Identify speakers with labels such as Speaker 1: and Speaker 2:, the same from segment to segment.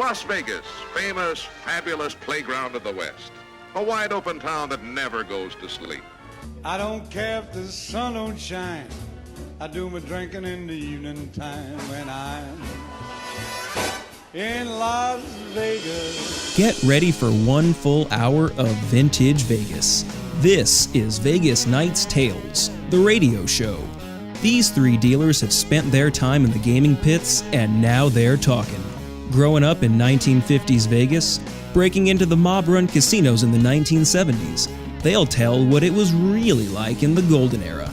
Speaker 1: Las Vegas, famous, fabulous playground of the West. A wide open town that never goes to sleep.
Speaker 2: I don't care if the sun don't shine. I do my drinking in the evening time when I'm in Las Vegas.
Speaker 3: Get ready for 1 full hour of vintage Vegas. This is Vegas Knights Tales, the radio show. These 3 dealers have spent their time in the gaming pits, and now they're talking. Growing up in 1950s Vegas, breaking into the mob-run casinos in the 1970s, they'll tell what it was really like in the golden era.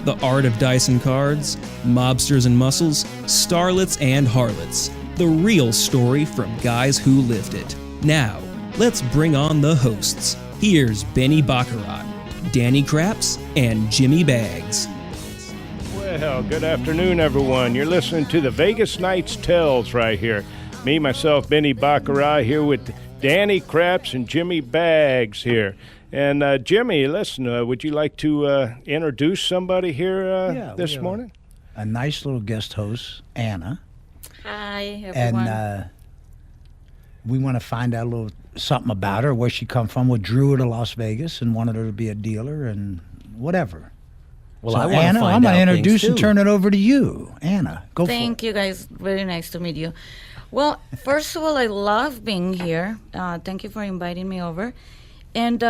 Speaker 3: The art of dice and cards, mobsters and muscles, starlets and harlots. The real story from guys who lived it. Now, let's bring on the hosts. Here's Benny Baccarat, Danny Craps, and Jimmy Bags.
Speaker 4: Well, good afternoon, everyone. You're listening to the Vegas Knights Tales right here. Me, myself, Benny Baccarat, here with Danny Craps and Jimmy Bags here. And Jimmy, listen, would you like to introduce somebody here this morning?
Speaker 5: A nice little guest host, Anna.
Speaker 6: Hi, everyone.
Speaker 5: And we want to find out a little something about her, where she come from. We drew her to Las Vegas and wanted her to be a dealer and whatever.
Speaker 7: Well,
Speaker 5: so
Speaker 7: I want to
Speaker 5: Anna,
Speaker 7: find
Speaker 5: I'm going to
Speaker 7: out
Speaker 5: introduce
Speaker 7: things
Speaker 5: and
Speaker 7: too.
Speaker 5: turn it over to you. Anna, go for it.
Speaker 6: Thank you, guys. Very nice to meet you. Well, first of all, I love being here. Thank you for inviting me over. And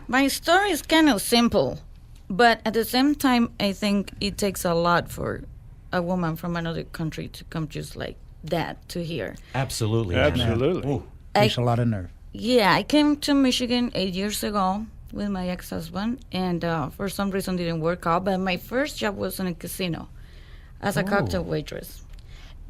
Speaker 6: my story is kind of simple, but at the same time, I think it takes a lot for a woman from another country to come just like that to here.
Speaker 7: Absolutely.
Speaker 4: Absolutely.
Speaker 7: Ooh.
Speaker 5: Takes a lot of nerve.
Speaker 6: Yeah, I came to Michigan 8 years ago with my ex-husband, and for some reason didn't work out, but my first job was in a casino as a cocktail waitress.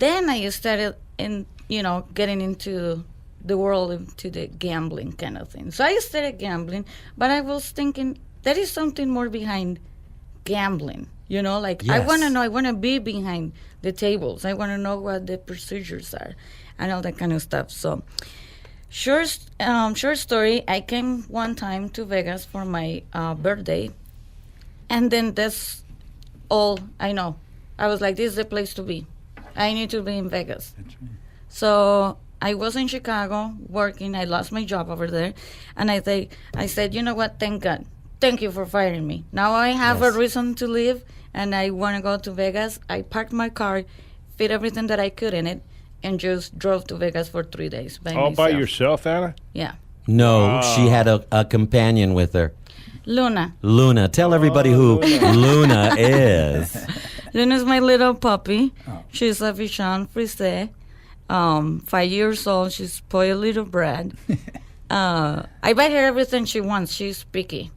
Speaker 6: Then I started getting into the world, into the gambling kind of thing. So I started gambling, but I was thinking there is something more behind gambling. I
Speaker 7: Yes.
Speaker 6: want to know, I want to be behind the tables. I want to know what the procedures are and all that kind of stuff. So short story, I came one time to Vegas for my birthday, and then that's all I know. I was like, this is the place to be. I need to be in Vegas. So I was in Chicago working. I lost my job over there. And I said, you know what? Thank God. Thank you for firing me. Now I have a reason to live, and I want to go to Vegas. I parked my car, fit everything that I could in it, and just drove to Vegas for 3 days by
Speaker 4: All
Speaker 6: myself.
Speaker 4: by yourself, Anna?
Speaker 6: Yeah.
Speaker 7: No, she had a companion with her.
Speaker 6: Luna.
Speaker 7: Luna. Tell everybody who Luna is.
Speaker 6: Luna's my little puppy. She's a Bichon Frise. 5 years old. She's spoiled little brat. I buy her everything she wants. She's picky.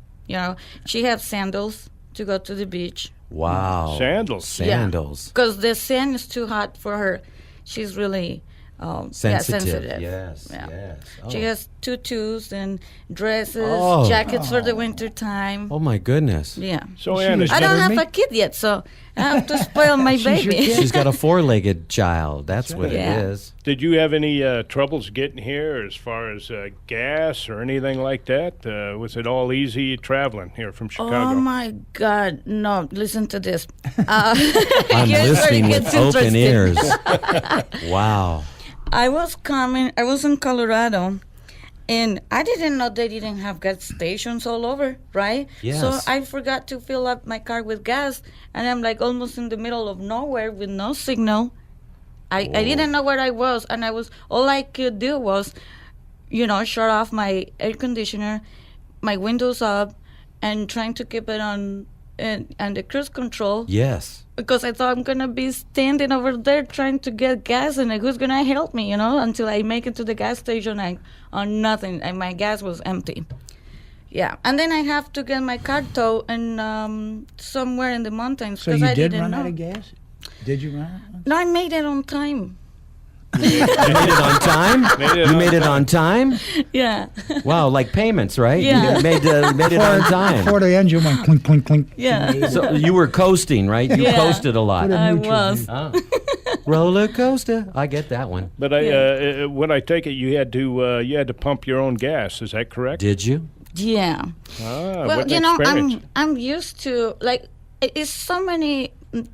Speaker 6: She has sandals to go to the beach.
Speaker 7: Wow.
Speaker 4: Sandals.
Speaker 7: Sandals.
Speaker 6: Because the sand is too hot for her. She's really sensitive.
Speaker 7: Yes.
Speaker 6: Yeah.
Speaker 7: Yes.
Speaker 6: She has tutus and dresses,
Speaker 7: Oh.
Speaker 6: jackets for the winter time.
Speaker 7: Oh my goodness.
Speaker 6: Yeah.
Speaker 4: So, Anna,
Speaker 6: I don't have a kid yet, so I have to spoil my baby.
Speaker 7: She's got a 4-legged child. That's what
Speaker 6: Yeah.
Speaker 7: it is.
Speaker 4: did you have any troubles getting here as far as gas or anything like that? Was it all easy traveling here from Chicago?
Speaker 6: Oh my God! No, listen to this.
Speaker 7: I'm
Speaker 6: Here's where it
Speaker 7: listening
Speaker 6: gets
Speaker 7: with open
Speaker 6: interesting.
Speaker 7: ears. Wow.
Speaker 6: I was in Colorado, and I didn't know they didn't have gas stations all over, right?
Speaker 7: Yes.
Speaker 6: So I forgot to fill up my car with gas, and I'm like almost in the middle of nowhere with no signal. I didn't know where I was, and all I could do was, shut off my air conditioner, my windows up, and trying to keep it on and the cruise control.
Speaker 7: Yes.
Speaker 6: Because I thought I'm going to be standing over there trying to get gas, and who's going to help me, until I make it to the gas station on nothing, and my gas was empty. Yeah, and then I have to get my car towed and somewhere in the mountains.
Speaker 5: So
Speaker 6: 'cause
Speaker 5: you
Speaker 6: I
Speaker 5: did
Speaker 6: didn't
Speaker 5: run
Speaker 6: know.
Speaker 5: out of gas? Did you run out?
Speaker 6: No, I made it on time.
Speaker 7: You made it on time? You made it on time?
Speaker 6: Yeah.
Speaker 7: Wow, like payments, right?
Speaker 6: Yeah.
Speaker 7: You made it on time.
Speaker 5: Before the engine went clink, clink, clink.
Speaker 6: Yeah.
Speaker 7: So you were coasting, right? You
Speaker 6: Yeah.
Speaker 7: coasted a lot.
Speaker 6: I was.
Speaker 7: Oh. Roller coaster. I get that one.
Speaker 4: But when I take it, you had to pump your own gas. Is that correct?
Speaker 7: Did you?
Speaker 6: Yeah.
Speaker 4: Well,
Speaker 6: Well,
Speaker 4: what an experience.
Speaker 6: I'm used to, it's so many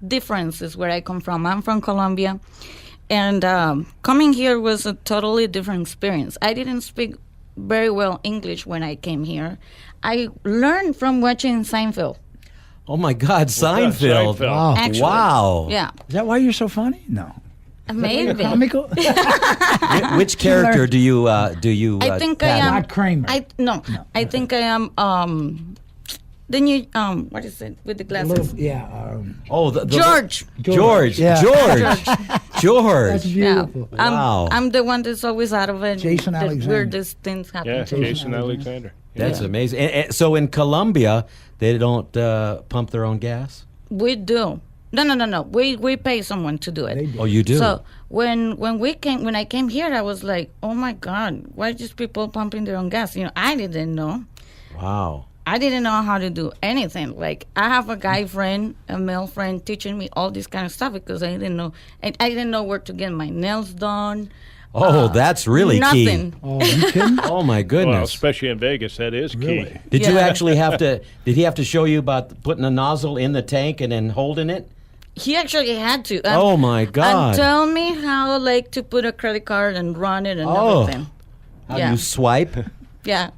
Speaker 6: differences where I come from. I'm from Colombia, And coming here was a totally different experience. I didn't speak very well English when I came here. I learned from watching Seinfeld.
Speaker 7: Oh my God, Seinfeld!
Speaker 4: Seinfeld.
Speaker 5: Wow.
Speaker 6: Actually.
Speaker 7: Wow.
Speaker 6: Yeah,
Speaker 5: Is that why you're so funny? No.
Speaker 6: maybe.
Speaker 5: Comical?
Speaker 7: Which character do you
Speaker 6: I think I
Speaker 7: pattern?
Speaker 6: am.
Speaker 5: Not Kramer.
Speaker 6: I think I am. The new what is it with the glasses?
Speaker 7: Oh, the
Speaker 6: George.
Speaker 7: George.
Speaker 5: Yeah.
Speaker 7: George.
Speaker 5: That's
Speaker 6: Yeah,
Speaker 5: beautiful.
Speaker 7: Wow.
Speaker 6: I'm the one that's always out of it.
Speaker 5: Jason
Speaker 6: the
Speaker 5: Alexander.
Speaker 6: weirdest things happen.
Speaker 4: Yeah,
Speaker 6: to me.
Speaker 4: Jason Alexander.
Speaker 7: That's amazing. And so in Colombia, they don't pump their own gas?
Speaker 6: We do. No. We pay someone to do it.
Speaker 7: Oh, you do?
Speaker 6: So when I came here, I was like, oh my God, why are these people pumping their own gas? I didn't know.
Speaker 7: Wow.
Speaker 6: I didn't know how to do anything. Like, I have a guy friend, a male friend, teaching me all this kind of stuff because I didn't know. And I didn't know where to get my nails done.
Speaker 7: Oh, that's really
Speaker 6: Nothing.
Speaker 7: key.
Speaker 5: Oh, you kidding?
Speaker 7: Oh my
Speaker 4: Well,
Speaker 7: goodness.
Speaker 4: especially in Vegas, that is key.
Speaker 5: Really?
Speaker 7: Did you
Speaker 6: Yeah.
Speaker 7: actually have to? Did he have to show you about putting a nozzle in the tank and then holding it?
Speaker 6: He actually had to.
Speaker 7: Oh my God!
Speaker 6: And tell me how, like, to put a credit card and run it and
Speaker 7: Oh.
Speaker 6: everything.
Speaker 7: How
Speaker 6: Yeah.
Speaker 7: you swipe?
Speaker 6: Yeah.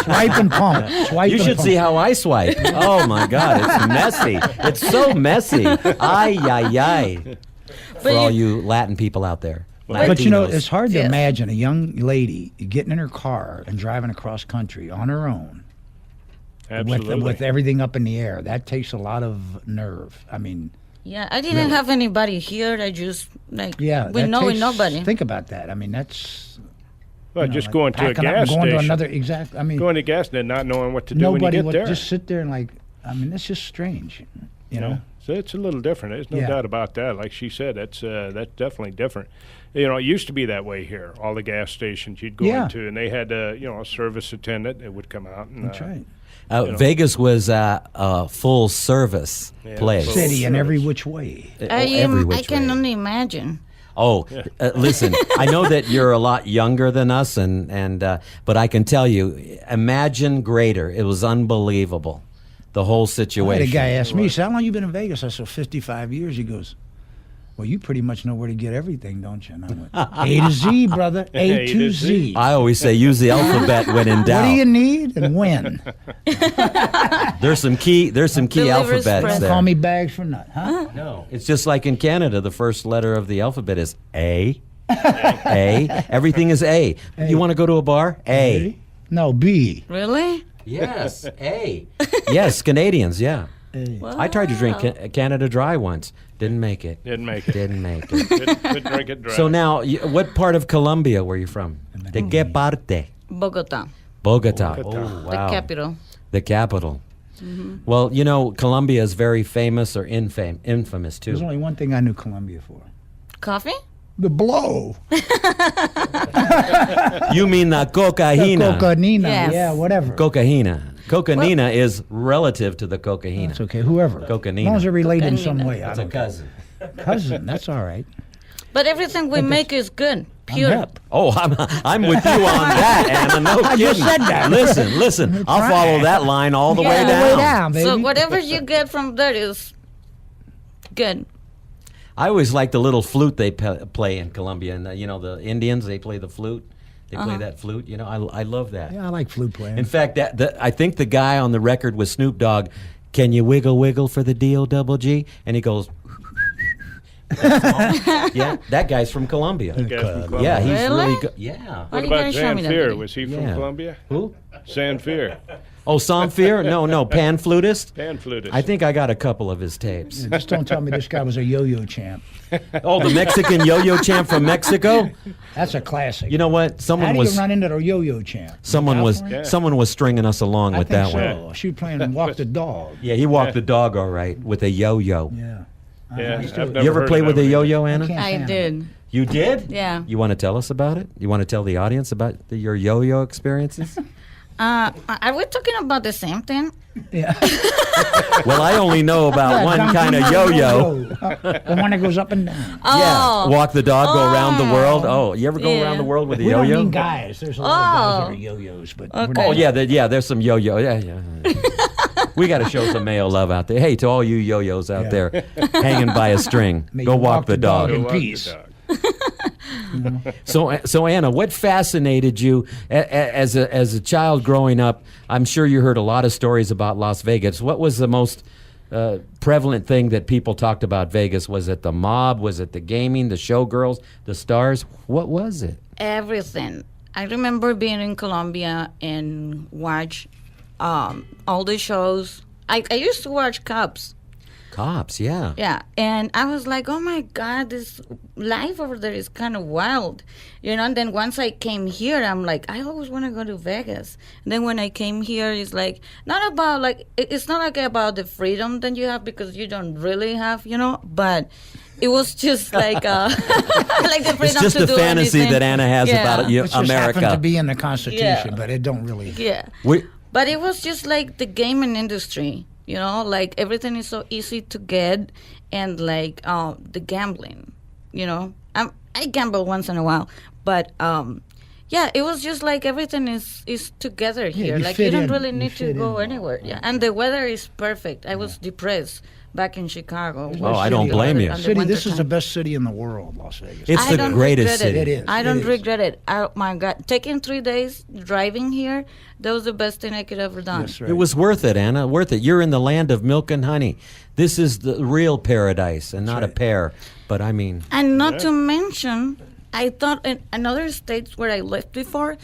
Speaker 5: Swipe and pump. Swipe
Speaker 7: You
Speaker 5: and
Speaker 7: should
Speaker 5: pump.
Speaker 7: see how I swipe. Oh my God, it's messy. It's so messy. Ay ay. For all you Latin people out there.
Speaker 5: But you know,
Speaker 7: Latinos.
Speaker 5: it's hard to
Speaker 6: Yes.
Speaker 5: imagine a young lady getting in her car and driving across country on her own
Speaker 4: Absolutely.
Speaker 5: with everything up in the air. That takes a lot of nerve. I mean,
Speaker 6: Yeah, I didn't have anybody here. I just, like,
Speaker 5: yeah.
Speaker 6: we
Speaker 5: that
Speaker 6: know
Speaker 5: takes-
Speaker 6: nobody.
Speaker 5: Think about that. I mean, that's
Speaker 4: Well,
Speaker 5: you know,
Speaker 4: just
Speaker 5: like
Speaker 4: going to a
Speaker 5: packing up and
Speaker 4: gas
Speaker 5: going
Speaker 4: station.
Speaker 5: to another exact. I mean,
Speaker 4: Going to gas station, not knowing what to do when you
Speaker 5: nobody
Speaker 4: get
Speaker 5: would
Speaker 4: there.
Speaker 5: just sit there and like. I mean, it's just strange. You know.
Speaker 4: So it's a little different. There's no
Speaker 5: Yeah.
Speaker 4: doubt about that. Like she said, that's definitely different. You know, it used to be that way here. All the gas stations you'd go
Speaker 5: Yeah.
Speaker 4: into, and they had a service attendant that would come out. And,
Speaker 5: That's right.
Speaker 7: Vegas was a full service place.
Speaker 4: full
Speaker 5: City in every
Speaker 4: service.
Speaker 5: which way.
Speaker 7: Every
Speaker 6: I
Speaker 7: which
Speaker 6: can
Speaker 7: way.
Speaker 6: only imagine.
Speaker 7: Oh, listen, I know that you're a lot younger than us, and but I can tell you, imagine greater. It was unbelievable, the whole
Speaker 5: I had
Speaker 7: situation.
Speaker 5: a guy asked me, he said, how long you been in Vegas? I said, 55 years. He goes, well, you pretty much know where to get everything, don't you? And I went, A to Z, brother. A to Z.
Speaker 7: I always say use the alphabet when in
Speaker 5: What do you
Speaker 7: doubt.
Speaker 5: need and when?
Speaker 7: There's some key
Speaker 6: Deliver
Speaker 7: alphabets
Speaker 6: express.
Speaker 7: there.
Speaker 5: Call me bags for nut, huh?
Speaker 7: No, it's just like in Canada. The first letter of the alphabet is A. A. Everything is A. You want to go to a bar? A.
Speaker 5: No, B.
Speaker 6: Really?
Speaker 7: Yes, A. Yes, Canadians. Yeah. I tried to drink Canada Dry once. Didn't make it.
Speaker 4: Didn't make it.
Speaker 7: Didn't make it.
Speaker 4: Could drink it dry.
Speaker 7: So now, what part of Colombia were you from? De qué parte?
Speaker 6: Bogota,
Speaker 7: Bogota. Oh,
Speaker 6: the
Speaker 7: wow.
Speaker 6: capital.
Speaker 7: The capital. Well, you know, Colombia is very famous or infamous
Speaker 5: There's
Speaker 7: too.
Speaker 5: only one thing I knew Colombia for.
Speaker 6: Coffee?
Speaker 5: The blow.
Speaker 7: You mean the cocaína?
Speaker 5: Cocaína.
Speaker 6: Yes.
Speaker 5: Yeah, whatever.
Speaker 7: Cocaína. Cocaína is relative to the cocaína.
Speaker 5: It's okay, whoever.
Speaker 7: Cocaína.
Speaker 5: As long as they're related in some
Speaker 6: Cocaína.
Speaker 5: way. I
Speaker 7: It's a
Speaker 5: don't care.
Speaker 7: cousin.
Speaker 5: Cousin, that's all right.
Speaker 6: But everything we make is good, pure.
Speaker 5: hip.
Speaker 7: Oh, I'm with you on that, Anna. No
Speaker 5: I
Speaker 7: kidding.
Speaker 5: just said that.
Speaker 7: Listen. I'll follow that line all the way
Speaker 5: All the
Speaker 7: down.
Speaker 5: way down, baby.
Speaker 6: So whatever you get from there is good.
Speaker 7: I always like the little flute they play in Colombia, and you know the Indians they play the flute. They play that flute. You know, I love that.
Speaker 5: Yeah, I like flute playing.
Speaker 7: In fact, I think the guy on the record with Snoop Dogg, can you wiggle for the D-O-double-G? And he goes, yeah, that guy's from Colombia.
Speaker 4: Guys from Colombia.
Speaker 7: Yeah, he's
Speaker 6: Really?
Speaker 7: really good. Yeah.
Speaker 6: Why
Speaker 4: What
Speaker 6: you
Speaker 4: about
Speaker 6: gotta show me that
Speaker 4: Zanfir?
Speaker 6: video?
Speaker 4: Was he from
Speaker 7: Yeah.
Speaker 4: Colombia?
Speaker 7: Who?
Speaker 4: Zanfir,
Speaker 7: Oh, Samfir? No, pan flutist.
Speaker 4: pan flutist.
Speaker 7: I think I got a couple of his tapes.
Speaker 5: Just don't tell me this guy was a yo-yo champ.
Speaker 7: Oh, the Mexican yo-yo champ from Mexico.
Speaker 5: That's a classic.
Speaker 7: You know what?
Speaker 5: How
Speaker 7: Someone
Speaker 5: do
Speaker 7: was
Speaker 5: you run into the yo-yo champ?
Speaker 7: someone was
Speaker 5: California?
Speaker 7: someone was stringing us along
Speaker 5: I
Speaker 7: with
Speaker 5: think
Speaker 7: that one.
Speaker 5: so. She was playing Walk the Dog.
Speaker 7: Yeah, he walked the dog all right with a yo-yo.
Speaker 5: Yeah.
Speaker 4: Yeah,
Speaker 5: I've
Speaker 4: I've never
Speaker 7: You ever
Speaker 4: heard
Speaker 7: play
Speaker 4: of
Speaker 7: with
Speaker 4: that
Speaker 7: a
Speaker 4: one.
Speaker 7: yo-yo, Anna?
Speaker 5: can't
Speaker 6: I
Speaker 5: stand
Speaker 6: did.
Speaker 7: You did?
Speaker 6: Yeah.
Speaker 7: You want to tell us about it? You want to tell the audience about your yo-yo experiences?
Speaker 6: Are we talking about the same thing?
Speaker 7: Well, I only know about one kind of yo-yo.
Speaker 5: The one that goes up and down.
Speaker 7: Yeah, walk the dog, go around the world. Oh, you ever go
Speaker 6: Yeah.
Speaker 7: around the world with a
Speaker 5: We don't
Speaker 7: yo-yo?
Speaker 5: mean guys. There's a lot of guys that are yo-yos, but we're
Speaker 6: Okay.
Speaker 5: not-
Speaker 7: Oh yeah, there's some yo-yo. Yeah. We got to show some male love out there. Hey, to all you yo-yos out
Speaker 5: Yeah.
Speaker 7: there hanging by a string,
Speaker 5: May
Speaker 7: go
Speaker 5: you
Speaker 7: walk the dog.
Speaker 5: in
Speaker 4: Go walk the
Speaker 5: peace.
Speaker 4: dog.
Speaker 7: So Anna, what fascinated you as a child growing up? I'm sure you heard a lot of stories about Las Vegas. What was the most prevalent thing that people talked about Vegas? Was it the mob? Was it the gaming, the showgirls, the stars? What was it?
Speaker 6: Everything. I remember being in Colombia and watch all the shows. I used to watch Cops.
Speaker 7: Cops, yeah.
Speaker 6: Yeah, and I was like, oh my God, this life over there is kind of wild, And then once I came here, I'm like, I always want to go to Vegas. And then when I came here, it's like not about it's not like about the freedom that you have because you don't really have, But it was just like like the freedom
Speaker 7: It's just
Speaker 6: to
Speaker 7: the
Speaker 6: do
Speaker 7: fantasy
Speaker 6: anything.
Speaker 7: that Anna has about
Speaker 5: It just happened to
Speaker 7: America.
Speaker 5: be in the Constitution, but it don't really.
Speaker 6: Yeah. But it was just like the gaming industry, like everything is so easy to get, and like the gambling, I gamble once in a while, but yeah, it was just like everything is together here.
Speaker 5: you
Speaker 6: Like
Speaker 5: fit
Speaker 6: you don't
Speaker 5: in.
Speaker 6: really
Speaker 5: You
Speaker 6: need to
Speaker 5: fit
Speaker 6: go
Speaker 5: in.
Speaker 6: anywhere. Yeah, and the weather is perfect. I was depressed back in Chicago.
Speaker 7: Oh, I don't blame you.
Speaker 6: on the
Speaker 5: City, this is
Speaker 6: wintertime.
Speaker 5: the best city in the world, Las Vegas.
Speaker 7: It's
Speaker 6: I
Speaker 7: the
Speaker 6: don't
Speaker 7: greatest
Speaker 6: regret
Speaker 7: city.
Speaker 5: It is.
Speaker 6: I don't
Speaker 5: It is.
Speaker 6: regret it. Oh my God, taking 3 days driving here, that was the best thing I could ever done.
Speaker 5: That's right.
Speaker 7: It was worth it, Anna. Worth it. You're in the land of milk and honey. This is the real paradise and not a pear. But I mean,
Speaker 6: And not to mention, I thought in other states where I lived before,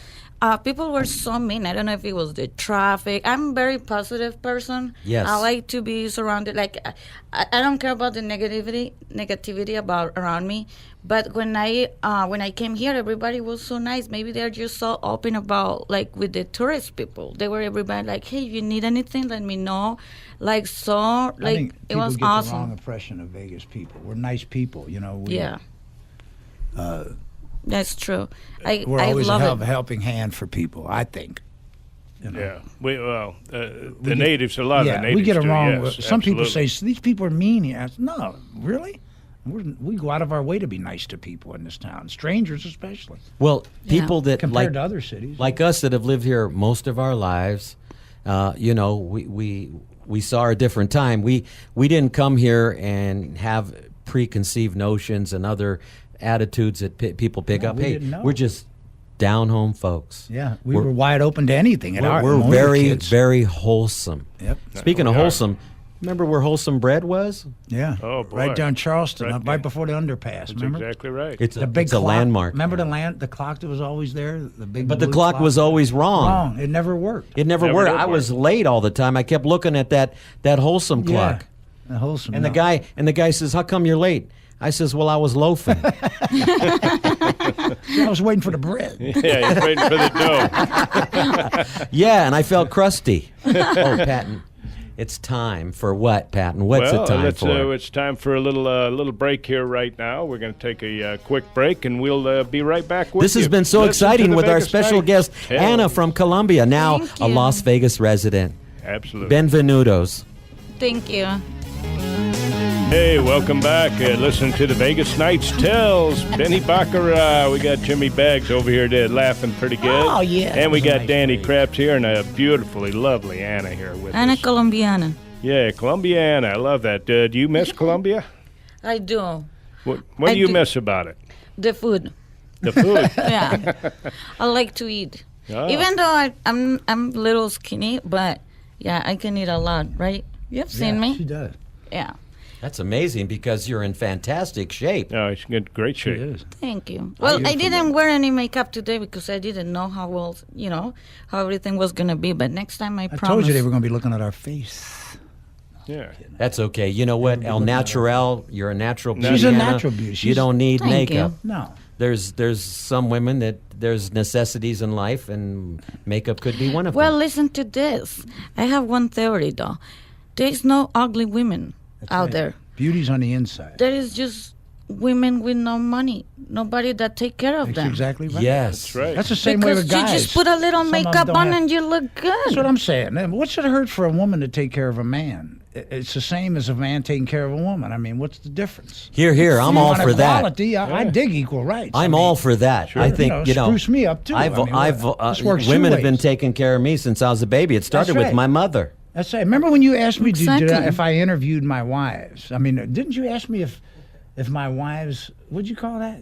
Speaker 6: people were so mean. I don't know if it was the traffic. I'm a very positive person.
Speaker 7: Yes.
Speaker 6: I like to be surrounded. Like I don't care about the negativity about around me. But when I came here, everybody was so nice. Maybe they're just so open about like with the tourist people. They were everybody like, hey, you need anything, let me know. Like so,
Speaker 5: I
Speaker 6: like
Speaker 5: think
Speaker 6: it
Speaker 5: people
Speaker 6: was
Speaker 5: get the wrong
Speaker 6: awesome.
Speaker 5: impression of Vegas people. We're nice people,
Speaker 6: Yeah. That's true. I
Speaker 5: We're
Speaker 6: love
Speaker 5: always a
Speaker 6: it.
Speaker 5: helping hand for people, I think.
Speaker 4: Yeah. The natives, a lot of the
Speaker 5: Yeah,
Speaker 4: natives
Speaker 5: we get
Speaker 4: do,
Speaker 5: along.
Speaker 4: yes,
Speaker 5: Some people
Speaker 4: absolutely.
Speaker 5: say, these people are mean here. I said, no, really? We go out of our way to be nice to people in this town, strangers especially,
Speaker 7: well, people that
Speaker 5: compared to other cities.
Speaker 7: like us that have lived here most of our lives, we saw a different time. We didn't come here and have preconceived notions and other attitudes that people pick
Speaker 5: No,
Speaker 7: up.
Speaker 5: we
Speaker 7: Hey,
Speaker 5: didn't know.
Speaker 7: we're just down home folks.
Speaker 5: Yeah, we were wide open to anything. At
Speaker 7: We're
Speaker 5: when we were
Speaker 7: very,
Speaker 5: kids.
Speaker 7: very wholesome.
Speaker 5: Yep.
Speaker 7: Speaking of
Speaker 4: we are.
Speaker 7: wholesome, remember where Wholesome Bread was?
Speaker 5: Yeah.
Speaker 4: Oh, boy.
Speaker 5: Right down Charleston,
Speaker 4: Right,
Speaker 5: right,
Speaker 4: yeah.
Speaker 5: before the underpass.
Speaker 4: That's
Speaker 5: Remember?
Speaker 4: exactly right.
Speaker 7: It's
Speaker 5: The big
Speaker 7: it's a
Speaker 5: clock.
Speaker 7: landmark.
Speaker 5: Remember the clock that was always there? The big.
Speaker 7: But the
Speaker 5: blue
Speaker 7: clock was always wrong.
Speaker 5: wrong. It never worked.
Speaker 7: It never
Speaker 4: Never
Speaker 7: worked.
Speaker 4: did
Speaker 7: I
Speaker 4: work.
Speaker 7: was late all the time. I kept looking at that Wholesome clock.
Speaker 5: Yeah. The wholesome.
Speaker 7: And
Speaker 5: no.
Speaker 7: the guy says, "How come you're late?" I says, "Well, I was loafing."
Speaker 5: I was waiting for the bread.
Speaker 4: Yeah, you're waiting for the dough.
Speaker 7: Yeah, and I felt crusty. Oh, Patton, it's time for what, Patton? What's it time for?
Speaker 4: It's time for a little break here right now. We're going to take a quick break, and we'll be right back with
Speaker 7: This
Speaker 4: you.
Speaker 7: has been so
Speaker 4: Listen to
Speaker 7: exciting
Speaker 4: the
Speaker 7: with our
Speaker 4: Vegas
Speaker 7: special
Speaker 4: Night
Speaker 7: guest,
Speaker 4: Tales.
Speaker 7: Anna from Colombia, now
Speaker 6: Thank
Speaker 7: a
Speaker 6: you.
Speaker 7: Las Vegas resident.
Speaker 4: Absolutely.
Speaker 7: Benvenutos.
Speaker 6: Thank you.
Speaker 4: Hey, welcome back. Listen to the Vegas Nights Tells. Benny Baccarat. We got Jimmy Baggs over here laughing pretty good.
Speaker 5: Oh, yeah.
Speaker 4: And we
Speaker 5: That was a
Speaker 4: got
Speaker 5: nice
Speaker 4: Danny
Speaker 5: break.
Speaker 4: Krabs here and a beautifully lovely Anna here with
Speaker 6: Ana
Speaker 4: us.
Speaker 6: Colombiana.
Speaker 4: Yeah, Colombiana. I love that. Do you miss Colombia?
Speaker 6: I do.
Speaker 4: What do
Speaker 6: I
Speaker 4: you
Speaker 6: do.
Speaker 4: miss about it?
Speaker 6: The food.
Speaker 4: The food.
Speaker 6: Yeah. I like to eat.
Speaker 4: Ah.
Speaker 6: Even though I'm a little skinny, but yeah, I can eat a lot, right? You've seen
Speaker 5: Yeah, she
Speaker 6: me?
Speaker 5: does.
Speaker 6: Yeah.
Speaker 7: That's amazing because you're in fantastic shape.
Speaker 4: No, it's in great
Speaker 5: She
Speaker 4: shape.
Speaker 5: is.
Speaker 6: Thank you. Well, I didn't wear any makeup today because I didn't know how well, how everything was going to be. But next time I
Speaker 5: I
Speaker 6: promise.
Speaker 5: told you they were going to be looking at our face.
Speaker 4: Yeah.
Speaker 7: That's okay. You know what? El Natural, you're a natural beauty.
Speaker 5: She's a
Speaker 7: Anna.
Speaker 5: natural beauty.
Speaker 7: You
Speaker 5: She's-
Speaker 7: don't need
Speaker 6: Thank you.
Speaker 7: makeup.
Speaker 5: No.
Speaker 7: There's some women that there's necessities in life, and makeup could be one of
Speaker 6: Well,
Speaker 7: them.
Speaker 6: listen to this. I have one theory, though. There's no ugly women out there.
Speaker 5: Beauty's on the inside.
Speaker 6: There is just women with no money. Nobody that take care of
Speaker 5: That's
Speaker 6: them.
Speaker 5: exactly right.
Speaker 7: Yes.
Speaker 4: That's right.
Speaker 5: That's the same way
Speaker 6: Because
Speaker 5: with
Speaker 6: you
Speaker 5: guys.
Speaker 6: just put a little
Speaker 5: Some of them
Speaker 6: makeup
Speaker 5: don't
Speaker 6: on
Speaker 5: have-
Speaker 6: and you look
Speaker 5: That's what
Speaker 6: good.
Speaker 5: I'm saying. And what should it hurt for a woman to take care of a man? It's the same as a man taking care of a woman. I mean, what's the difference?
Speaker 7: Here, I'm all
Speaker 5: On
Speaker 7: for that.
Speaker 5: equality, I dig equal rights.
Speaker 7: I'm
Speaker 5: I mean,
Speaker 7: all for that. I think
Speaker 5: spruce me up too.
Speaker 7: I've,
Speaker 5: I mean,
Speaker 7: I've
Speaker 5: this works two
Speaker 7: women have been
Speaker 5: ways.
Speaker 7: taking care of me since I was a baby. It started
Speaker 5: That's
Speaker 7: with
Speaker 5: right.
Speaker 7: my mother.
Speaker 5: That's right. Remember when you asked me
Speaker 6: Exactly.
Speaker 5: if I interviewed my wives? I mean, didn't you ask me if my wives? What'd you call that?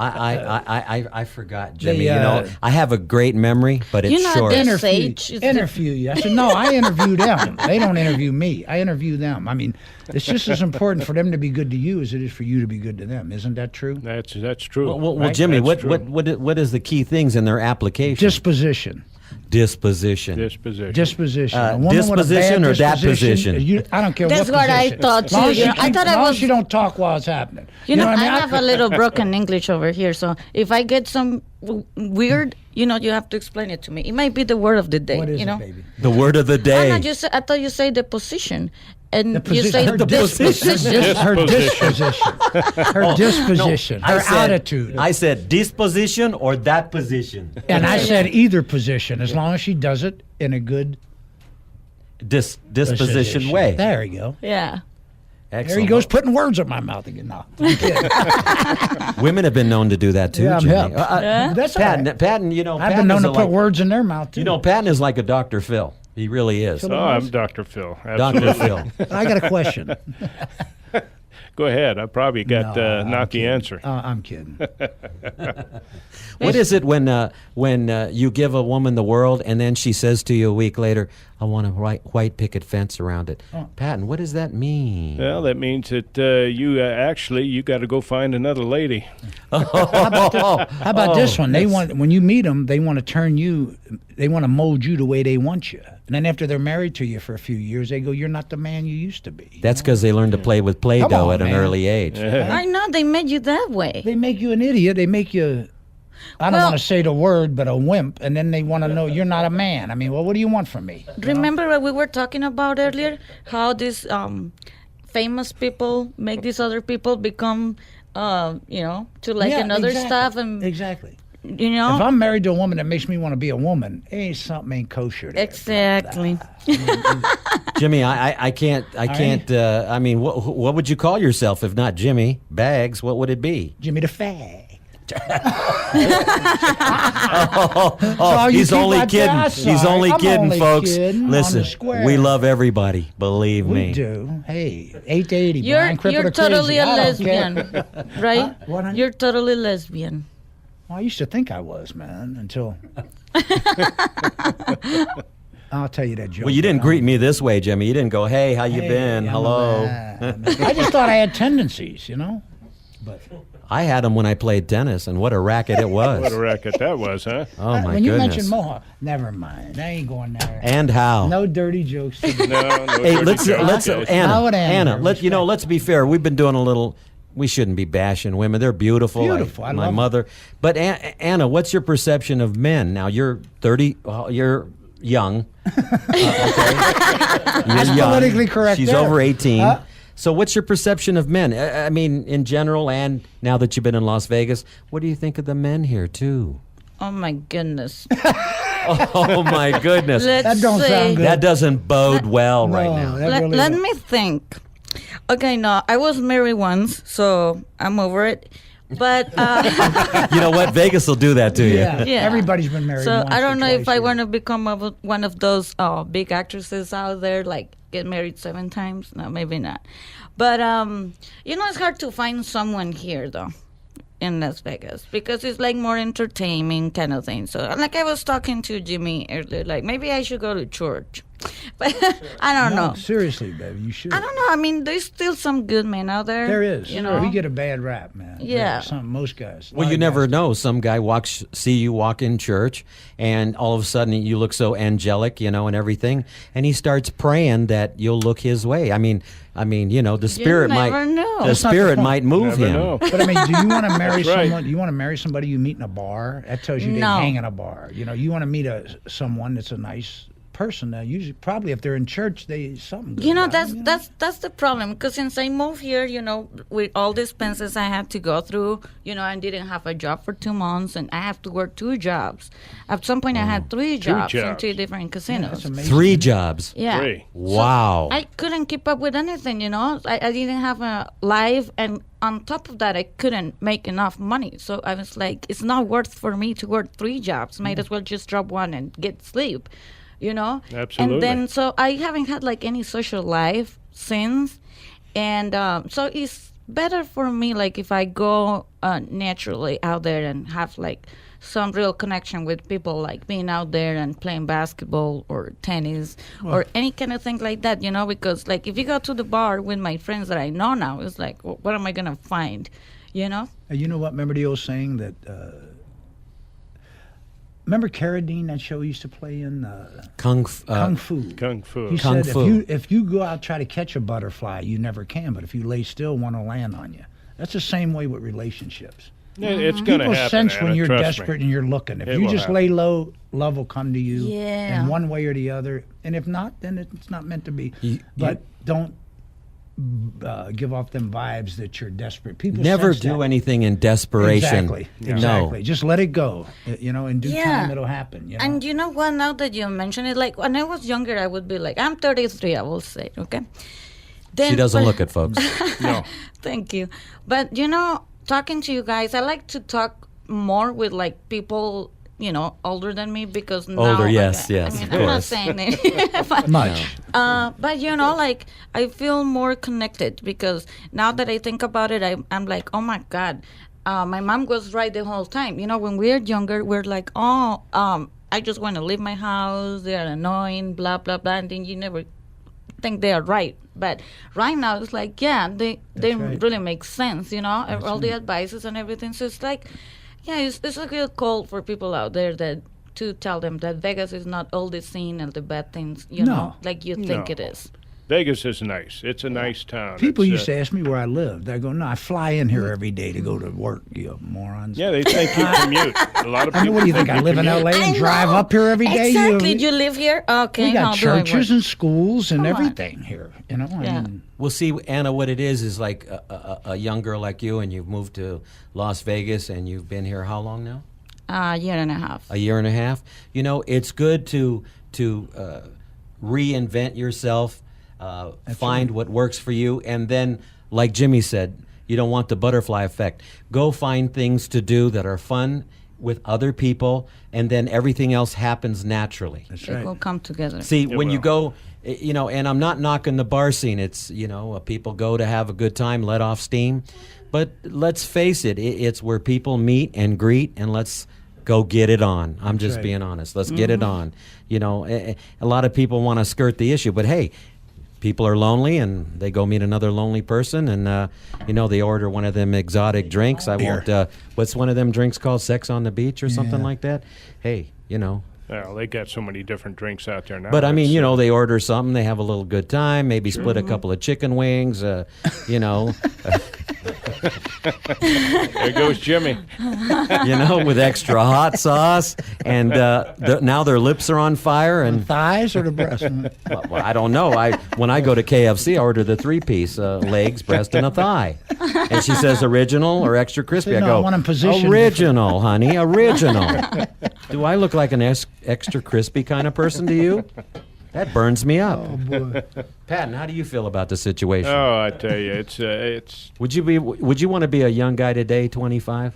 Speaker 7: I forgot, Jimmy.
Speaker 5: They,
Speaker 7: I have a great memory, but it's
Speaker 6: You know,
Speaker 7: short.
Speaker 6: they-
Speaker 5: interview,
Speaker 6: Sage is
Speaker 5: interview you. I said, no, I interview them. They don't interview me. I interview them. I mean, it's just as important for them to be good to you as it is for you to be good to them. Isn't that true?
Speaker 4: That's true.
Speaker 7: Well,
Speaker 5: Right?
Speaker 7: Jimmy,
Speaker 4: That's
Speaker 7: what is the key things in their application?
Speaker 5: Disposition.
Speaker 7: Disposition.
Speaker 4: Disposition.
Speaker 5: A woman with a
Speaker 7: disposition
Speaker 5: bad
Speaker 7: or that
Speaker 5: disposition,
Speaker 7: position?
Speaker 5: I don't care
Speaker 6: That's
Speaker 5: what
Speaker 6: what I
Speaker 5: position.
Speaker 6: thought,
Speaker 5: As long
Speaker 6: too.
Speaker 5: as
Speaker 6: You know, I
Speaker 5: keep-
Speaker 6: thought I
Speaker 5: as long
Speaker 6: was-
Speaker 5: as you don't talk while it's happening.
Speaker 6: You know,
Speaker 5: what
Speaker 6: I
Speaker 5: mean?
Speaker 6: have a little broken English over here, so if I get some weird, you have to explain it to me. It might be the word of the day.
Speaker 5: What is
Speaker 6: you know?
Speaker 5: it, baby?
Speaker 7: The word of the day.
Speaker 6: I thought you say the position, and
Speaker 5: The
Speaker 6: you
Speaker 5: position.
Speaker 6: say
Speaker 5: Her
Speaker 6: disposition.
Speaker 5: Her disposition. Her disposition.
Speaker 7: I
Speaker 5: Her
Speaker 7: said-
Speaker 5: attitude.
Speaker 7: I said disposition or that position.
Speaker 5: And I said either position, as long as she does it in a good
Speaker 7: Disposition way.
Speaker 5: There you go.
Speaker 6: Yeah.
Speaker 7: Excellent.
Speaker 5: There he goes, putting words in my mouth again. No, I'm kidding.
Speaker 7: Women have been known to do that too.
Speaker 5: Yeah, I'm
Speaker 7: Jimmy.
Speaker 5: hip. That's all
Speaker 7: Patton,
Speaker 5: right.
Speaker 7: Patton,
Speaker 5: I've
Speaker 7: Patton
Speaker 5: been known
Speaker 7: is
Speaker 5: to
Speaker 7: a
Speaker 5: put
Speaker 7: like,
Speaker 5: words in their mouth too.
Speaker 7: Patton is like a Dr. Phil. He really is.
Speaker 4: Oh, I'm Dr. Phil.
Speaker 7: Dr.
Speaker 4: Absolutely.
Speaker 7: Phil.
Speaker 5: I got a question.
Speaker 4: Go ahead. I probably got
Speaker 5: No,
Speaker 4: not the answer.
Speaker 5: I'm kidding.
Speaker 7: What is it when you give a woman the world and then she says to you a week later, "I want a white picket fence around it"?
Speaker 5: Oh.
Speaker 7: Patton, what does that mean?
Speaker 4: Well, that means that you got to go find another lady.
Speaker 5: How about this one? They want when you meet them, they want to turn you, they want to mold you the way they want you. And then after they're married to you for a few years, they go, "You're not the man you used to be."
Speaker 7: That's because they learned to play with Play-Doh
Speaker 5: Come on,
Speaker 7: at an
Speaker 5: man.
Speaker 7: early age.
Speaker 6: I know they made you that way.
Speaker 5: They make you an idiot. They make you, I don't
Speaker 6: Well-
Speaker 5: want to say the word, but a wimp. And then they want to know you're not a man. I mean, well, what do you want from me?
Speaker 6: Remember what we were talking about earlier? How these famous people make these other people become, to like
Speaker 5: Yeah,
Speaker 6: another
Speaker 5: exactly.
Speaker 6: stuff, and
Speaker 5: Exactly.
Speaker 6: you know.
Speaker 5: If I'm married to a woman that makes me want to be a woman, something ain't kosher there.
Speaker 6: Exactly.
Speaker 7: Jimmy, I can't. I mean, what would you call yourself if not Jimmy Bags? What would it be?
Speaker 5: Jimmy the fag.
Speaker 7: Oh,
Speaker 5: you
Speaker 7: he's
Speaker 5: keep
Speaker 7: only
Speaker 5: my
Speaker 7: kidding.
Speaker 5: ass
Speaker 7: He's
Speaker 5: sorry.
Speaker 7: only
Speaker 5: I'm
Speaker 7: kidding,
Speaker 5: only
Speaker 7: folks.
Speaker 5: kidding on the
Speaker 7: Listen,
Speaker 5: square.
Speaker 7: we love everybody. Believe
Speaker 5: We
Speaker 7: me.
Speaker 5: do. Hey, 8 to 80.
Speaker 6: You're
Speaker 5: Brian Cripple or
Speaker 6: totally
Speaker 5: crazy.
Speaker 6: a
Speaker 5: I don't
Speaker 6: lesbian,
Speaker 5: care.
Speaker 6: right?
Speaker 5: What, honey?
Speaker 6: You're totally lesbian.
Speaker 5: Well, I used to think I was, man, until. I'll tell you that joke.
Speaker 7: Well, you didn't greet me this way, Jimmy. You didn't go, "Hey, how you
Speaker 5: Hey,
Speaker 7: been?
Speaker 5: I'm a
Speaker 7: Hello."
Speaker 5: man. I just thought I had tendencies, But
Speaker 7: I had them when I played tennis, and what a racket it was.
Speaker 4: What a racket that was, huh?
Speaker 7: Oh my
Speaker 5: when you
Speaker 7: goodness!
Speaker 5: mentioned Mohawk, never mind. I ain't going there.
Speaker 7: And how?
Speaker 5: No dirty jokes. today.
Speaker 4: No,
Speaker 7: Hey,
Speaker 4: dirty
Speaker 7: let's
Speaker 4: jokes.
Speaker 5: How would
Speaker 7: Anna.
Speaker 5: Anna
Speaker 7: Let's be fair. We've been doing a little. We shouldn't be bashing women. They're beautiful.
Speaker 5: Beautiful. I
Speaker 7: My
Speaker 5: love them.
Speaker 7: mother. But Anna, what's your perception of men? Now you're 30. Well, you're young. Okay. You're young.
Speaker 5: politically correct
Speaker 7: She's
Speaker 5: there.
Speaker 7: over 18.
Speaker 5: Huh?
Speaker 7: So what's your perception of men? I mean, in general, and now that you've been in Las Vegas, what do you think of the men here too?
Speaker 6: Oh my goodness.
Speaker 7: Oh my goodness.
Speaker 6: Let's
Speaker 5: That don't
Speaker 6: say,
Speaker 5: sound good.
Speaker 7: That doesn't bode well right
Speaker 5: No,
Speaker 7: now.
Speaker 5: that
Speaker 6: Let,
Speaker 5: really
Speaker 6: let
Speaker 5: don't.
Speaker 6: me think. Okay, no, I was married once, so I'm over it. But
Speaker 7: You know what? Vegas will do that to you.
Speaker 5: Yeah.
Speaker 6: Yeah.
Speaker 5: Everybody's been married.
Speaker 6: so
Speaker 5: once
Speaker 6: I
Speaker 5: or
Speaker 6: don't know if
Speaker 5: twice
Speaker 6: I
Speaker 5: here.
Speaker 6: want to become one of those big actresses out there, like get married 7 times. No, maybe not. But it's hard to find someone here though in Las Vegas because it's like more entertaining kind of thing. So like I was talking to Jimmy earlier, like maybe I should go to church, but I don't
Speaker 5: No,
Speaker 6: know.
Speaker 5: seriously, baby, you should.
Speaker 6: I don't know. I mean, there's still some good men out there.
Speaker 5: There is.
Speaker 6: You know.
Speaker 5: We get a bad rap, man.
Speaker 6: Yeah.
Speaker 5: Most guys.
Speaker 7: Well, you never know. Some guy see you walk in church, and all of a sudden you look so angelic, and everything, and he starts praying that you'll look his way. I mean, the spirit
Speaker 6: never know.
Speaker 7: the
Speaker 6: That's
Speaker 5: not the
Speaker 7: spirit
Speaker 5: point.
Speaker 7: might move
Speaker 4: Never
Speaker 7: him.
Speaker 4: know.
Speaker 5: But I mean, do you want to marry
Speaker 4: That's right.
Speaker 5: someone? Do you want to marry somebody you meet in a bar? That tells you they
Speaker 6: No.
Speaker 5: hang in a bar. You want to meet someone that's a nice person. Now, usually, probably if they're in church, they something. Good about them,
Speaker 6: That's the problem because since I moved here, with all the expenses I had to go through, I didn't have a job for 2 months, and I have to work 2 jobs. At some point, I had 3 jobs in
Speaker 4: jobs.
Speaker 6: 2 different
Speaker 5: That's
Speaker 6: casinos.
Speaker 5: amazing.
Speaker 7: 3 jobs.
Speaker 6: Yeah.
Speaker 4: Three.
Speaker 7: Wow.
Speaker 6: I couldn't keep up with anything, I didn't have a life, and on top of that, I couldn't make enough money. So I was like, it's not worth for me to work 3 jobs. Might as well just drop one and get sleep,
Speaker 4: Absolutely.
Speaker 6: And then, so I haven't had like any social life since. And so it's better for me, like if I go naturally out there and have like some real connection with people, like being out there and playing basketball or tennis or any kind of thing like that, because like if you go to the bar with my friends that I know now, it's like, what am I going to find,
Speaker 5: You know what? Remember the old saying that, remember Carradine, that show he used to play in?
Speaker 7: Kung
Speaker 5: Kung Fu.
Speaker 4: Kung Fu.
Speaker 5: He
Speaker 7: Kung
Speaker 5: said,
Speaker 7: Fu.
Speaker 5: if you go out try to catch a butterfly, you never can. But if you lay still, one will land on you. That's the same way with relationships.
Speaker 4: It's going to
Speaker 5: People
Speaker 4: happen.
Speaker 5: sense when
Speaker 4: Anna,
Speaker 5: you're
Speaker 4: trust
Speaker 5: desperate
Speaker 4: me.
Speaker 5: and you're looking. If
Speaker 4: It
Speaker 5: you
Speaker 4: will
Speaker 5: just
Speaker 4: happen.
Speaker 5: lay low, love will come to you
Speaker 6: Yeah.
Speaker 5: in one way or the other. And if not, then it's not meant to be.
Speaker 7: You-
Speaker 5: But don't give off them vibes that you're desperate. People
Speaker 7: Never
Speaker 5: sense
Speaker 7: do
Speaker 5: that.
Speaker 7: anything in desperation.
Speaker 5: Exactly.
Speaker 7: No.
Speaker 5: Exactly. Just let it go. In due
Speaker 6: Yeah.
Speaker 5: time it'll happen.
Speaker 6: And you know what, now that you mention it, like when I was younger, I would be like, I'm 33, I will say, okay? Then,
Speaker 7: She doesn't
Speaker 6: but-
Speaker 7: look it, folks.
Speaker 4: No.
Speaker 6: Thank you. But, talking to you guys, I like to talk more with like people, older than me because now.
Speaker 7: Older, yes, yes,
Speaker 6: I mean,
Speaker 7: of
Speaker 6: I'm not
Speaker 7: course.
Speaker 6: saying it. but,
Speaker 5: Much.
Speaker 6: but like I feel more connected because now that I think about it, I'm like, oh my God, my mom was right the whole time. When we're younger, we're like, I just want to leave my house. They're annoying, blah blah blah, and then you never think they are right. But right now, it's like, yeah, they
Speaker 5: right.
Speaker 6: really make sense. All the advices and everything. So it's like, yeah, it's a good call for people out there to tell them that Vegas is not all the scene and the bad things,
Speaker 5: No.
Speaker 6: like you think
Speaker 4: No.
Speaker 6: it is.
Speaker 4: Vegas is nice. It's a nice town.
Speaker 5: People
Speaker 4: It's,
Speaker 5: used to ask me where I lived. I go, no, I fly in here every day to go to work, you morons.
Speaker 4: Yeah, they think you commute. A lot of
Speaker 5: I mean,
Speaker 4: people
Speaker 5: what do you think? I live in
Speaker 4: commute.
Speaker 5: L.A. and
Speaker 6: I
Speaker 5: drive
Speaker 6: know.
Speaker 5: up here every day?
Speaker 6: Exactly. You live here? Okay.
Speaker 5: We got
Speaker 6: how do I work?
Speaker 5: churches and schools and
Speaker 6: Come on.
Speaker 5: everything here. I
Speaker 6: Yeah.
Speaker 5: mean,
Speaker 7: Well, see, Anna, what it is like a young girl like you, and you've moved to Las Vegas, and you've been here how long now?
Speaker 6: A year and a half.
Speaker 7: A year and a half. It's good to reinvent yourself, find what works for you, and then, like Jimmy said, you don't want the butterfly effect. Go find things to do that are fun with other people, and then everything else happens naturally.
Speaker 5: that's
Speaker 6: It
Speaker 5: right.
Speaker 6: will come together.
Speaker 7: See, when you
Speaker 4: will.
Speaker 7: go, and I'm not knocking the bar scene. It's, people go to have a good time, let off steam. But let's face it, it's where people meet and greet, and let's go get it on. I'm just
Speaker 5: right.
Speaker 7: being honest. Let's get it on. A lot of people want to skirt the issue, but hey, people are lonely, and they go meet another lonely person, and they order one of them exotic drinks. I
Speaker 5: Beer.
Speaker 7: won't. What's one of them drinks called? Sex on the Beach or something like that. Hey,
Speaker 4: Well, they got so many different drinks out there now.
Speaker 7: But I mean,
Speaker 4: It's,
Speaker 7: they order something, they have a little good time, maybe split a couple of chicken wings,
Speaker 4: there goes Jimmy.
Speaker 7: with extra hot sauce, and now their lips are on fire. And
Speaker 5: Thighs or the breast?
Speaker 7: well, I don't know. When I go to KFC, I order the 3-piece: legs, breast, and a thigh. And she says original or extra crispy. I
Speaker 5: No,
Speaker 7: go
Speaker 5: I want 'em positioned
Speaker 7: original, honey, original. Do I look like an extra crispy kind of person to you? That burns me up.
Speaker 5: Oh, boy.
Speaker 7: Patton, how do you feel about the situation?
Speaker 4: Oh, I tell you, it's
Speaker 7: Would you want to be a young guy today, 25?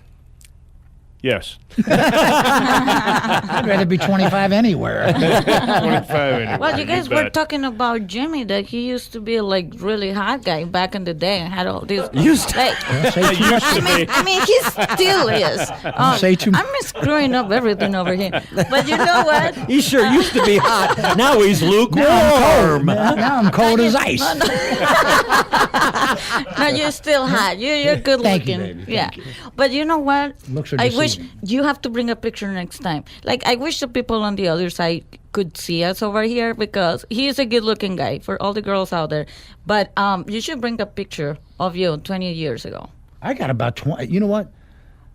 Speaker 4: yes.
Speaker 5: I'd rather be 25 anywhere.
Speaker 4: 25 anyway.
Speaker 6: Well, you guys were
Speaker 4: bet.
Speaker 6: talking about Jimmy, that he used to be like really hot guy back in the day and had all these.
Speaker 7: Used to.
Speaker 6: Like,
Speaker 5: Say too much.
Speaker 6: I mean, he still is.
Speaker 5: Say too much.
Speaker 6: I'm screwing up everything over here. But you know what?
Speaker 7: He sure used to be hot. Now he's lukewarm.
Speaker 5: Now I'm cold as ice.
Speaker 6: No, you're still hot. You're good
Speaker 5: Thank you,
Speaker 6: looking.
Speaker 5: baby.
Speaker 6: Yeah.
Speaker 5: Thank you.
Speaker 6: But you know what?
Speaker 5: Looks are
Speaker 6: I wish
Speaker 5: deceiving.
Speaker 6: you have to bring a picture next time. Like, I wish the people on the other side could see us over here because he is a good looking guy for all the girls out there. But you should bring a picture of you 20 years ago.
Speaker 5: I got about 20. You know what?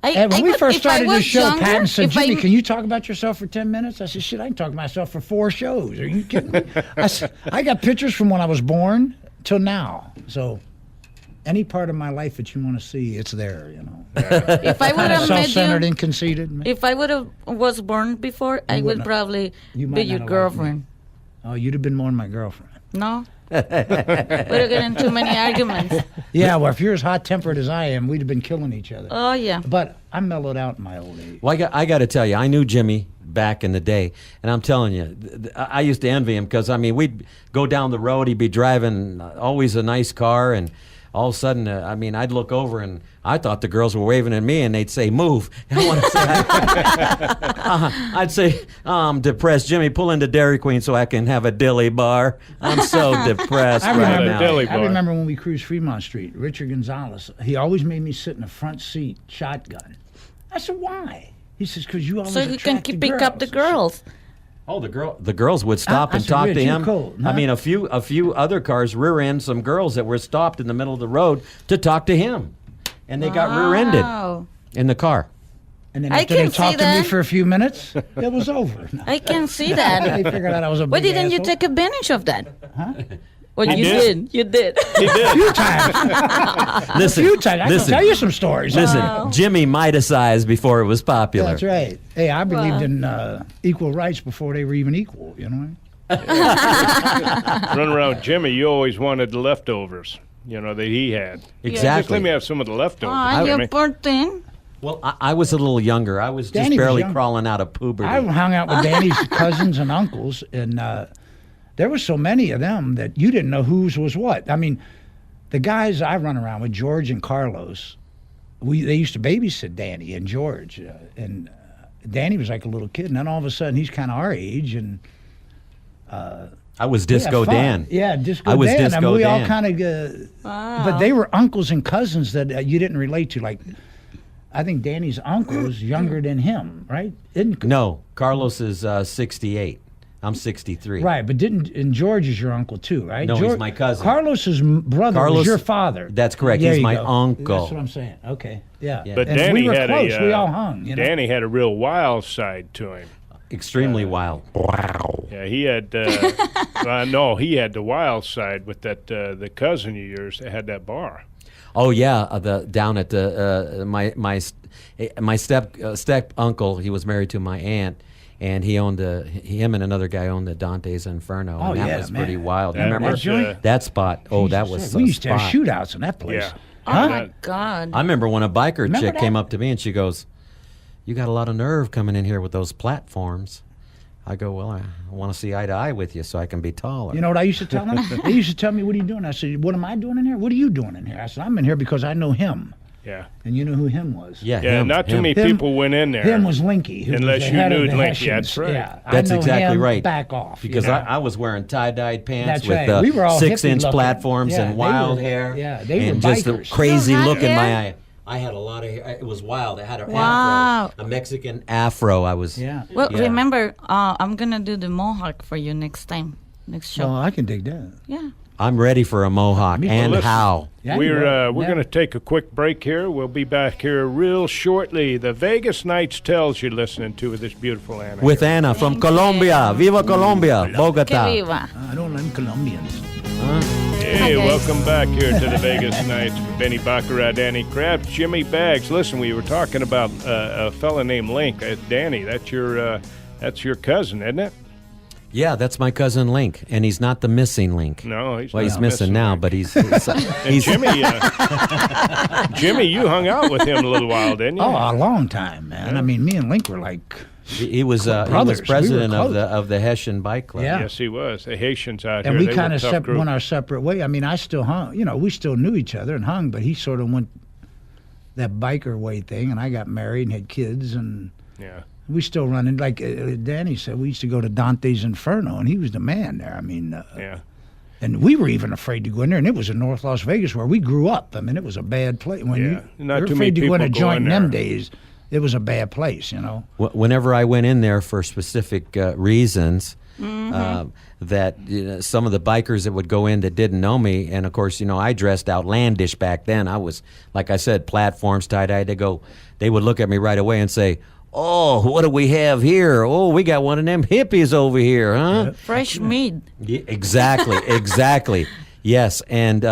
Speaker 6: I,
Speaker 5: And when
Speaker 6: I
Speaker 5: we
Speaker 6: could-
Speaker 5: first
Speaker 6: if I
Speaker 5: started this
Speaker 6: was
Speaker 5: show,
Speaker 6: younger,
Speaker 5: Patton said,
Speaker 6: if I-
Speaker 5: Jimmy, can you talk about yourself for 10 minutes? I said, shit, I can talk about myself for 4 shows. Are you kidding me? I got pictures from when I was born till now. So any part of my life that you want to see, it's there,
Speaker 6: If I would have met
Speaker 5: Self-centered
Speaker 6: you,
Speaker 5: and conceited.
Speaker 6: if I would have was born before, I would
Speaker 5: wouldn't have-
Speaker 6: probably
Speaker 5: you
Speaker 6: be
Speaker 5: might
Speaker 6: your
Speaker 5: not have liked me.
Speaker 6: girlfriend.
Speaker 5: Oh, you'd have been more than my girlfriend.
Speaker 6: No? We'd have gotten into many arguments.
Speaker 5: Yeah, well, if you're as hot-tempered as I am, we'd have been killing each other.
Speaker 6: Oh, yeah.
Speaker 5: But I mellowed out in my old age.
Speaker 7: Well, I got to tell you, I knew Jimmy back in the day, and I'm telling you, I used to envy him because, I mean, we'd go down the road, he'd be driving always a nice car, and all of a sudden, I mean, I'd look over and I thought the girls were waving at me, and they'd say, "Move." And I want to say, I'd say, "I'm depressed. Jimmy, pull into Dairy Queen so I can have a dilly bar. I'm so depressed
Speaker 5: I
Speaker 7: right
Speaker 5: remember,
Speaker 7: now."
Speaker 4: Dilly
Speaker 5: I
Speaker 4: bar.
Speaker 5: remember when we cruised Fremont Street, Richard Gonzalez, he always made me sit in the front seat, shotgun. I said, "Why?" He says, "Because you always
Speaker 6: So you can
Speaker 5: attract the
Speaker 6: pick up the girls.
Speaker 7: Oh, the girls would stop
Speaker 5: I
Speaker 7: and
Speaker 5: said,
Speaker 7: talk
Speaker 5: "Rich,
Speaker 7: to
Speaker 5: you're
Speaker 7: him.
Speaker 5: cold,
Speaker 7: I
Speaker 5: huh?"
Speaker 7: mean, a few other cars rear-end some girls that were stopped in the middle of the road to talk to him, and they got rear-ended
Speaker 6: Wow.
Speaker 7: in the car.
Speaker 5: And then
Speaker 6: I
Speaker 5: after they
Speaker 6: can see
Speaker 5: talked to me
Speaker 6: that.
Speaker 5: for a few minutes, it was over.
Speaker 6: I can see
Speaker 5: They
Speaker 6: that.
Speaker 5: figured out I was a
Speaker 6: Why
Speaker 5: big
Speaker 6: didn't you
Speaker 5: asshole.
Speaker 6: take advantage of that?
Speaker 5: Huh?
Speaker 6: Well,
Speaker 4: I
Speaker 6: you
Speaker 4: did.
Speaker 6: did. You did.
Speaker 4: He did.
Speaker 5: A few times.
Speaker 7: Listen,
Speaker 5: A few times. I can tell you some stories.
Speaker 7: Listen, Jimmy Midas-ized before it was popular.
Speaker 5: That's right. Hey, I believed
Speaker 6: Wow.
Speaker 5: in equal rights before they were even equal, you know?
Speaker 4: Run around Jimmy, you always wanted the leftovers, that he had. Just
Speaker 7: Exactly.
Speaker 4: let me have some of the leftovers.
Speaker 6: Ah,
Speaker 4: Jimmy.
Speaker 6: you poor thing.
Speaker 7: Well, I was a little younger. I was just
Speaker 5: Danny was
Speaker 7: barely
Speaker 5: young.
Speaker 7: crawling out of puberty.
Speaker 5: I hung out with Danny's cousins and uncles, and there were so many of them that you didn't know whose was what. I mean, the guys I run around with, George and Carlos, they used to babysit Danny and George, and Danny was like a little kid, and then all of a sudden he's kind of our age, and
Speaker 7: I was
Speaker 5: we had
Speaker 7: Disco
Speaker 5: fun.
Speaker 7: Dan.
Speaker 5: Yeah, Disco
Speaker 7: I was
Speaker 5: Dan.
Speaker 7: Disco
Speaker 5: I mean, we all
Speaker 7: Dan.
Speaker 5: kind of, but they were uncles and cousins that you didn't relate to. Like, I think Danny's uncle is younger than him, right?
Speaker 7: No, Carlos is 68. I'm 63.
Speaker 5: Right, but and George is your uncle too, right?
Speaker 7: No, he's my cousin.
Speaker 5: Carlos's brother was
Speaker 7: Carlos-
Speaker 5: your father.
Speaker 7: That's correct.
Speaker 5: There
Speaker 7: He's
Speaker 5: you
Speaker 7: my
Speaker 5: go.
Speaker 7: uncle.
Speaker 5: That's what I'm saying. Okay, yeah.
Speaker 7: Yeah.
Speaker 4: But
Speaker 5: and
Speaker 4: Danny
Speaker 5: we were
Speaker 4: had
Speaker 5: close.
Speaker 4: a
Speaker 5: We all hung. You know?
Speaker 4: Danny had a real wild side to him.
Speaker 7: Extremely wild.
Speaker 4: Yeah, he had. No, he had the wild side with that the cousin of yours that had that bar.
Speaker 7: Oh yeah, down at the my step uncle. He was married to my aunt, and he owned him and another guy owned the Dante's Inferno.
Speaker 5: Oh,
Speaker 7: and that
Speaker 5: yeah,
Speaker 7: was
Speaker 5: man.
Speaker 7: pretty wild.
Speaker 4: That
Speaker 7: Remember
Speaker 4: was,
Speaker 5: joint?
Speaker 7: that spot? Oh, that was
Speaker 5: we
Speaker 7: a
Speaker 5: used to have
Speaker 7: spot.
Speaker 5: shootouts in that place.
Speaker 4: Yeah.
Speaker 6: Oh
Speaker 5: Huh?
Speaker 6: my God.
Speaker 7: I remember when a biker
Speaker 5: Remember
Speaker 7: chick
Speaker 5: that?
Speaker 7: came up to me and she goes, "You got a lot of nerve coming in here with those platforms." I go, "Well, I want to see eye to eye with you so I can be taller."
Speaker 5: You know what I used to tell them? They used to tell me, "What are you doing?" I said, "What am I doing in here? What are you doing in here?" I said, "I'm in here because I know him."
Speaker 4: Yeah.
Speaker 5: And you know who him was?
Speaker 7: Yeah,
Speaker 4: Yeah.
Speaker 7: him,
Speaker 4: Not too
Speaker 7: him.
Speaker 4: many people went in there.
Speaker 5: Him was Linky. Who
Speaker 4: Unless
Speaker 5: was the
Speaker 4: you
Speaker 5: head of
Speaker 4: knew
Speaker 5: the
Speaker 4: Linky,
Speaker 5: Hessians.
Speaker 4: that's right.
Speaker 5: Yeah,
Speaker 7: That's
Speaker 5: I know
Speaker 7: exactly
Speaker 5: him,
Speaker 7: right.
Speaker 5: Back off.
Speaker 7: Because
Speaker 5: you know?
Speaker 7: I was wearing tie-dyed pants
Speaker 5: That's
Speaker 7: with
Speaker 5: right. We were all
Speaker 7: 6-inch
Speaker 5: hippie-looking.
Speaker 7: platforms
Speaker 5: Yeah,
Speaker 7: and
Speaker 5: they
Speaker 7: wild
Speaker 5: were-
Speaker 7: hair.
Speaker 5: yeah, they were
Speaker 7: and just a
Speaker 5: bikers.
Speaker 7: crazy
Speaker 6: You had
Speaker 7: look in my
Speaker 6: hair?
Speaker 7: eye. I had a lot of hair. It was wild. I had an
Speaker 6: Wow.
Speaker 7: afro, a Mexican afro. I was.
Speaker 5: Yeah.
Speaker 6: Well,
Speaker 7: Yeah.
Speaker 6: remember, I'm gonna do the mohawk for you next time, next show.
Speaker 5: Well, I can dig that.
Speaker 6: Yeah.
Speaker 7: I'm ready for a mohawk.
Speaker 5: Me too.
Speaker 7: And
Speaker 4: Listen.
Speaker 7: how?
Speaker 5: Yeah, you will.
Speaker 4: We're
Speaker 5: Yeah.
Speaker 4: going to take a quick break here. We'll be back here real shortly. The Vegas Nights Tells you're listening to with this beautiful Anna.
Speaker 7: With Anna from
Speaker 6: Thank
Speaker 7: Colombia.
Speaker 6: you.
Speaker 7: Viva Colombia.
Speaker 6: Que
Speaker 7: Bogota.
Speaker 6: viva.
Speaker 5: I don't like Colombians.
Speaker 4: Hey,
Speaker 6: Hi, guys.
Speaker 4: welcome back here to the Vegas Nights with Benny Baccarat, Danny Krabs, Jimmy Baggs. Listen, we were talking about a fella named Link. Danny, that's your cousin, isn't it?
Speaker 7: Yeah, that's my cousin Link, and he's not the missing Link.
Speaker 4: No, he's
Speaker 7: Well,
Speaker 4: not
Speaker 7: he's missing now, but he's
Speaker 4: And Jimmy, Jimmy, you hung out with him a little while, didn't you?
Speaker 5: Oh, a long time, man. I mean, me and Link were like,
Speaker 7: he was
Speaker 5: brothers. We were
Speaker 7: president
Speaker 5: close.
Speaker 7: of the Hessian Bike Club.
Speaker 5: Yeah.
Speaker 4: Yes, he was. The Haitians out
Speaker 5: and
Speaker 4: here.
Speaker 5: we
Speaker 4: they
Speaker 5: kind
Speaker 4: were
Speaker 5: of
Speaker 4: a tough group.
Speaker 5: went our separate way. I mean, I still hung, we still knew each other and hung, but he sort of went that biker way thing, and I got married and had kids, and
Speaker 4: Yeah.
Speaker 5: we still running. Like Danny said, we used to go to Dante's Inferno, and he was the man there. I mean,
Speaker 4: Yeah.
Speaker 5: and we were even afraid to go in there, and it was in North Las Vegas where we grew up. I mean, it was a bad place. When
Speaker 4: Yeah. Not
Speaker 5: you're
Speaker 4: too many
Speaker 5: afraid to go in a
Speaker 4: people go
Speaker 5: joint
Speaker 4: in
Speaker 5: in them
Speaker 4: there.
Speaker 5: days, it was a bad place,
Speaker 7: Whenever I went in there for specific reasons, that some of the bikers that would go in that didn't know me, and of course, I dressed outlandish back then. I was, like I said, platforms, tie-dye. They would look at me right away and say, "Oh, what do we have here? Oh, we got one of them hippies over here, huh?"
Speaker 6: Fresh meat.
Speaker 7: Yeah, exactly, exactly. Yes, and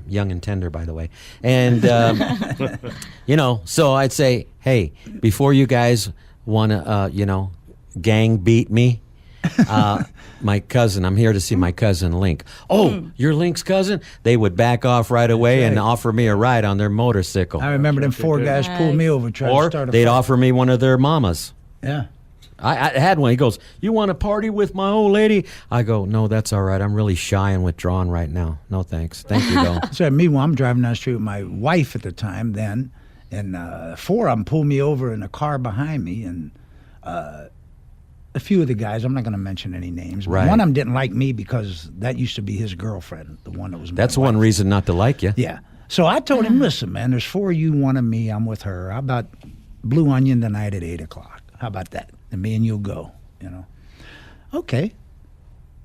Speaker 7: young and tender, by the way. And, so I'd say, hey, before you guys want to, gang beat me, my cousin, I'm here to see my cousin Link. Oh, you're Link's cousin? They would back off right away and offer me a ride on their motorcycle.
Speaker 5: I remember them four guys pulled me over trying
Speaker 7: Or
Speaker 5: to start a
Speaker 7: they'd
Speaker 5: fight.
Speaker 7: offer me one of their mamas.
Speaker 5: Yeah.
Speaker 7: I had one. He goes, "You want to party with my old lady?" I go, "No, that's all right. I'm really shy and withdrawn right now. No, thanks. Thank you, though."
Speaker 5: So meanwhile, I'm driving down the street with my wife at the time then, and 4 of them pulled me over in a car behind me, and a few of the guys, I'm not going to mention any names, but
Speaker 7: Right.
Speaker 5: one of them didn't like me because that used to be his girlfriend, the one that was my
Speaker 7: That's
Speaker 5: wife.
Speaker 7: one reason not to like you.
Speaker 5: Yeah. So I told him, listen, man, there's 4 of you, 1 of me. I'm with her. How about Blue Onion tonight at 8 o'clock? How about that? And me and you'll go, you know. Okay.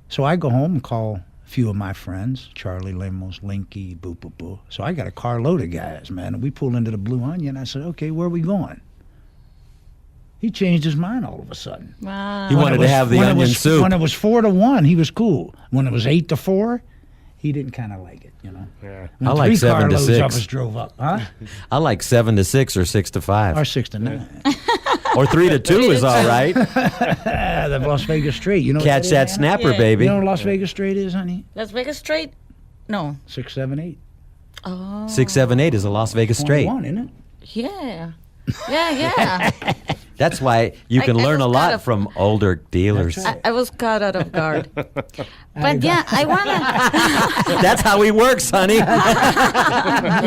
Speaker 5: So I go home and call a few of my friends, Charlie Lemos, Linky, boo, boo, boo. So I got a carload of guys, man. And we pull into the Blue Onion. I said, okay, where are we going? He changed his mind all of a sudden.
Speaker 6: Wow.
Speaker 7: He wanted to have the onion soup.
Speaker 5: When it was 4-1, he was cool. When it was 8-4, he didn't kind of like it, you know.
Speaker 4: Yeah.
Speaker 5: When
Speaker 7: I like
Speaker 5: 3
Speaker 7: 7 to
Speaker 5: carloads
Speaker 7: 6.
Speaker 5: of us drove up, huh?
Speaker 7: I like 7 to 6 or 6 to 5.
Speaker 5: Or 6-9.
Speaker 7: Or 3 to 2 is all right.
Speaker 5: The Las Vegas Straight, you know.
Speaker 7: Catch
Speaker 5: what
Speaker 7: that
Speaker 5: is?
Speaker 7: snapper,
Speaker 6: Yeah.
Speaker 7: baby.
Speaker 5: You know what Las Vegas Straight is, honey?
Speaker 6: Las Vegas Straight? No.
Speaker 5: 6, 7, 8.
Speaker 6: Oh.
Speaker 7: 6, 7, 8 is a Las Vegas straight.
Speaker 5: 1, isn't it?
Speaker 6: Yeah. Yeah.
Speaker 7: That's why you can
Speaker 6: I
Speaker 7: learn a
Speaker 6: was
Speaker 7: lot
Speaker 6: kind of-
Speaker 7: from older dealers.
Speaker 5: That's right.
Speaker 6: I was caught out of guard. But yeah, I wanna.
Speaker 7: That's how he works, honey.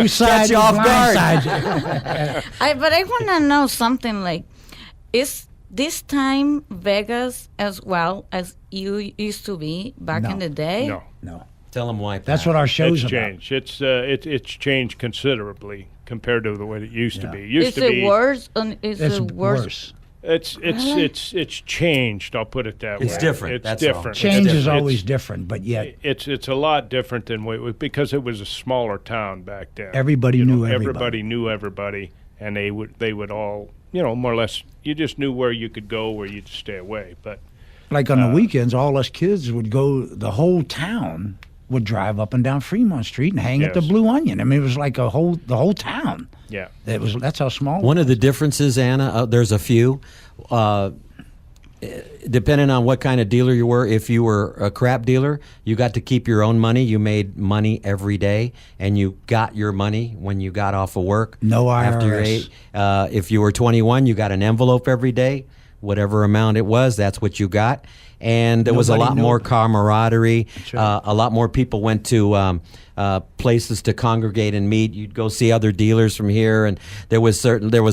Speaker 5: You side
Speaker 7: you off guard.
Speaker 6: But I wanna know something like, is this time Vegas as well as you used to be back
Speaker 5: No.
Speaker 6: in the day?
Speaker 4: No,
Speaker 5: No.
Speaker 7: Tell him why.
Speaker 5: That's what our show's
Speaker 4: it's
Speaker 5: about.
Speaker 4: changed. It's changed considerably compared to the way it used to
Speaker 5: Yeah.
Speaker 4: be. It used
Speaker 6: Is
Speaker 4: to
Speaker 6: it
Speaker 4: be
Speaker 6: worse? Is
Speaker 5: It's
Speaker 6: it worse?
Speaker 5: worse.
Speaker 4: it's changed. I'll put it that way.
Speaker 7: It's different,
Speaker 4: It's
Speaker 7: that's all.
Speaker 4: different.
Speaker 5: Change
Speaker 4: It's-
Speaker 5: is
Speaker 4: it's-
Speaker 5: always different, but yet
Speaker 4: It's a lot different than what it was because it was a smaller town back then.
Speaker 5: Everybody
Speaker 4: You know,
Speaker 5: knew everybody.
Speaker 4: Everybody knew everybody, and they would all more or less. You just knew where you could go, where you'd stay away. But
Speaker 5: like on the weekends, all us kids would go, the whole town would drive up and down Fremont Street and hang at the
Speaker 4: Yes.
Speaker 5: Blue Onion. I mean, it was like the whole town.
Speaker 4: yeah,
Speaker 5: That's how small.
Speaker 7: One of the differences, Anna, there's a few. Depending on what kind of dealer you were, if you were a crap dealer, you got to keep your own money. You made money every day, and you got your money when you got off of work.
Speaker 5: No
Speaker 7: After your
Speaker 5: IRS.
Speaker 7: if you were 21, you got an envelope every day. Whatever amount it was, that's what you got. And there was a
Speaker 5: Nobody
Speaker 7: lot
Speaker 5: knew.
Speaker 7: more camaraderie.
Speaker 5: right.
Speaker 7: A lot more people went to places to congregate and meet. You'd go see other dealers from here, and there was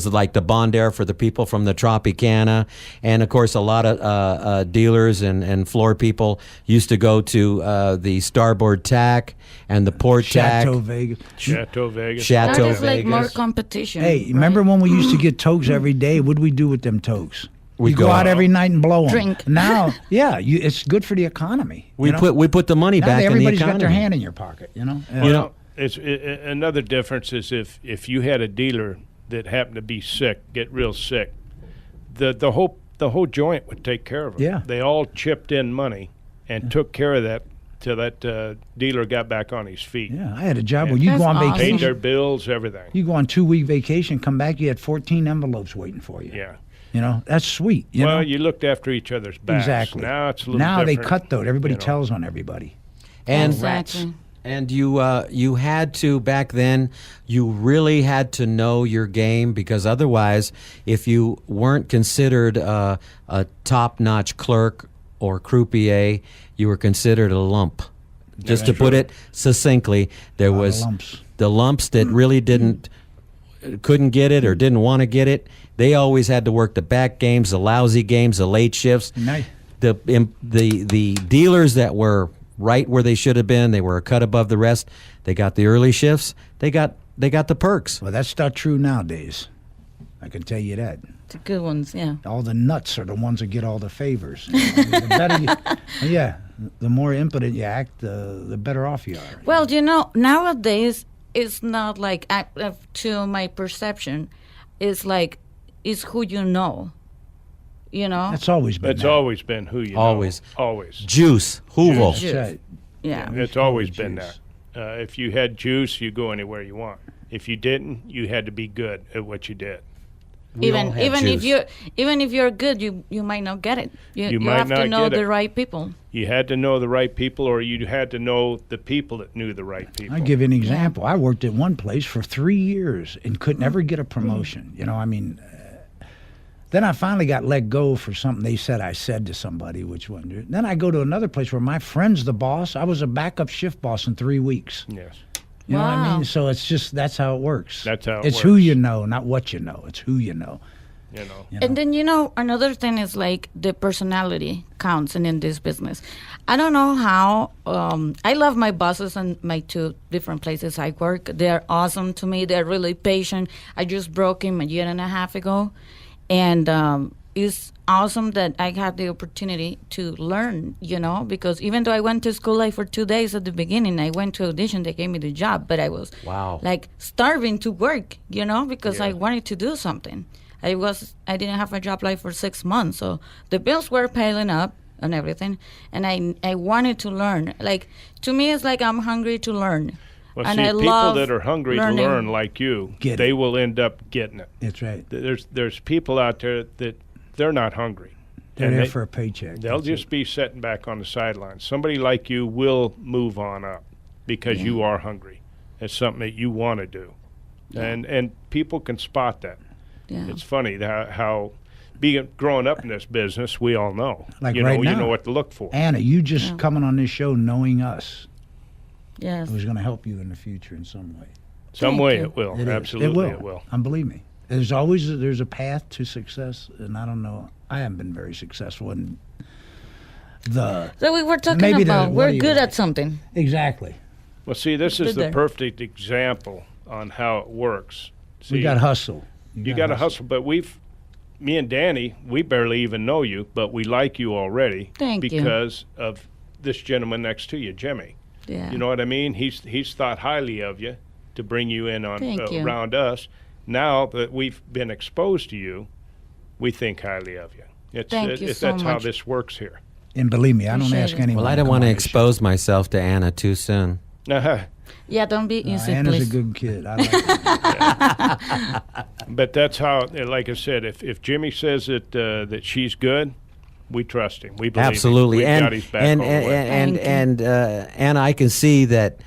Speaker 7: like the Bond Air for the people from the Tropicana, and of course a lot of dealers and floor people used to go to the Starboard Tack and the Port Tack.
Speaker 5: Chateau Vegas.
Speaker 4: Chateau Vegas.
Speaker 7: Chateau
Speaker 6: That is like more
Speaker 7: Vegas.
Speaker 6: competition.
Speaker 5: Hey, remember
Speaker 6: right?
Speaker 5: when we used to get toques every day? What did we do with them toques?
Speaker 7: We'd
Speaker 5: You go
Speaker 7: go
Speaker 5: out
Speaker 7: out.
Speaker 5: every night and blow them.
Speaker 6: Drink.
Speaker 5: Now, yeah, it's good for the economy.
Speaker 7: We
Speaker 5: you know?
Speaker 7: put the money
Speaker 5: Now
Speaker 7: back in the
Speaker 5: everybody's
Speaker 7: economy.
Speaker 5: got their hand in your pocket, you know?
Speaker 7: You know,
Speaker 4: It's another difference is if you had a dealer that happened to be sick, get real sick, the whole joint would take care of them.
Speaker 5: Yeah.
Speaker 4: They all chipped in money and took care of that till that dealer got back on his feet.
Speaker 5: Yeah, I had a job where you
Speaker 6: That's
Speaker 5: go on
Speaker 6: awesome.
Speaker 4: Paid
Speaker 5: vacation.
Speaker 4: their bills, everything.
Speaker 5: You go on 2-week vacation, come back, you had 14 envelopes waiting for you.
Speaker 4: Yeah.
Speaker 5: You know, that's sweet. You
Speaker 4: Well,
Speaker 5: know?
Speaker 4: you looked after each other's backs.
Speaker 5: Exactly.
Speaker 4: Now it's a little
Speaker 5: Now they
Speaker 4: different,
Speaker 5: cutthroat. Everybody
Speaker 4: you know.
Speaker 5: tells on everybody.
Speaker 7: and
Speaker 6: Exactly.
Speaker 7: And you had to back then. You really had to know your game because otherwise, if you weren't considered a top-notch clerk or croupier, you were considered a lump. Just to put it succinctly, there
Speaker 5: Lot of
Speaker 7: was
Speaker 5: lumps.
Speaker 7: the lumps that really couldn't get it or didn't want to get it. They always had to work the back games, the lousy games, the late shifts.
Speaker 5: Nice.
Speaker 7: The dealers that were right where they should have been, they were a cut above the rest. They got the early shifts. They got the perks.
Speaker 5: Well, that's not true nowadays. I can tell you that.
Speaker 6: The good ones, yeah.
Speaker 5: All the nuts are the ones that get all the favors. You know? I mean, the better you, the more impotent you act, the better off you are.
Speaker 6: Well, nowadays it's not like, to my perception, it's like, it's who you know. You know?
Speaker 5: That's always been
Speaker 4: It's
Speaker 5: that.
Speaker 4: always been who you
Speaker 7: Always.
Speaker 4: know. Always.
Speaker 7: Juice, Hoovel.
Speaker 6: Juice.
Speaker 5: That's right.
Speaker 6: Yeah.
Speaker 4: It's always been
Speaker 5: juice.
Speaker 4: that. If you had juice, you go anywhere you want. If you didn't, you had to be good at what you did.
Speaker 7: We all had juice.
Speaker 6: Even if you're good, you might not get it. You
Speaker 4: might
Speaker 6: have to
Speaker 4: not
Speaker 6: know
Speaker 4: get it.
Speaker 6: the right people.
Speaker 4: You had to know the right people, or you had to know the people that knew the right people.
Speaker 5: I'll give you an example. I worked at one place for 3 years and could never get a promotion. You know, I mean, Then I finally got let go for something they said I said to somebody, which wasn't. Then I go to another place where my friend's the boss. I was a backup shift boss in 3 weeks.
Speaker 4: Yes.
Speaker 5: You know what I
Speaker 6: Wow.
Speaker 5: mean? So it's just, that's how it works.
Speaker 4: That's how it
Speaker 5: It's who
Speaker 4: works.
Speaker 5: you know, not what you know. It's who you know.
Speaker 4: You know.
Speaker 5: You know?
Speaker 6: And then, another thing is like the personality counts in this business. I don't know how. I love my bosses and my 2 different places I work. They're awesome to me. They're really patient. I just broke him a year and a half ago. And it's awesome that I had the opportunity to learn, because even though I went to school like for 2 days at the beginning, I went to audition, they gave me the job, but I was
Speaker 7: Wow.
Speaker 6: like starving to work, because I wanted to do something. I didn't have a job like for 6 months, so the bills were piling up and everything, and I wanted to learn. Like, to me, it's like I'm hungry to learn.
Speaker 4: Well,
Speaker 6: And
Speaker 4: see,
Speaker 6: I
Speaker 4: people
Speaker 6: love
Speaker 4: that are hungry
Speaker 6: learning.
Speaker 4: to learn like you,
Speaker 5: Get
Speaker 4: they
Speaker 5: it.
Speaker 4: will end up getting it.
Speaker 5: That's right.
Speaker 4: There's people out there that they're not hungry.
Speaker 5: They're
Speaker 4: And
Speaker 5: there
Speaker 4: they-
Speaker 5: for a paycheck.
Speaker 4: They'll
Speaker 5: That's
Speaker 4: just
Speaker 5: it.
Speaker 4: be sitting back on the sidelines. Somebody like you will move on up because you are hungry. It's something that you want to do, and people can spot that.
Speaker 6: Yeah.
Speaker 4: It's funny how being growing up in this business, we all know.
Speaker 5: Like
Speaker 4: you
Speaker 5: right
Speaker 4: know, you
Speaker 5: now.
Speaker 4: know what to look for.
Speaker 5: Anna, you just coming on this show knowing us
Speaker 6: Yes.
Speaker 5: was going to help you in the future in some way.
Speaker 4: Some
Speaker 6: Thank
Speaker 4: way
Speaker 6: you.
Speaker 4: it will.
Speaker 5: It is.
Speaker 4: Absolutely,
Speaker 5: it will. And believe me, there's a path to success, and I don't know. I haven't been very successful in the
Speaker 6: So we were talking
Speaker 5: Maybe the-
Speaker 6: about
Speaker 5: what
Speaker 6: we're
Speaker 5: do you
Speaker 6: good
Speaker 5: like?
Speaker 6: at something.
Speaker 5: exactly.
Speaker 4: Well, see, this is
Speaker 6: Good
Speaker 4: the
Speaker 6: there.
Speaker 4: perfect example on how it works. See,
Speaker 5: We got hustle.
Speaker 4: you got to hustle, but me and Danny, we barely even know you, but we like you already
Speaker 6: Thank you.
Speaker 4: because of this gentleman next to you, Jimmy.
Speaker 6: Yeah.
Speaker 4: You know what I mean? He's thought highly of you to bring you in on
Speaker 6: Thank you.
Speaker 4: around us. Now that we've been exposed to you, we think highly of you.
Speaker 6: Thank you so
Speaker 4: That's how
Speaker 6: much.
Speaker 4: this works here.
Speaker 5: And believe me, I don't
Speaker 6: Appreciate
Speaker 5: ask
Speaker 6: it.
Speaker 5: anyone.
Speaker 7: Well, I
Speaker 5: to
Speaker 7: don't
Speaker 5: come
Speaker 7: want to
Speaker 5: on this show.
Speaker 7: expose myself to Anna too soon.
Speaker 6: Yeah, don't be easy,
Speaker 5: Anna's
Speaker 6: please.
Speaker 5: a good kid. I like her.
Speaker 4: But that's how, like I said, if Jimmy says that she's good, we trust him. We believe
Speaker 7: Absolutely,
Speaker 4: We've
Speaker 7: and
Speaker 4: got his back
Speaker 7: and
Speaker 4: all the way.
Speaker 7: and
Speaker 6: Thank you.
Speaker 7: Anna, I can see that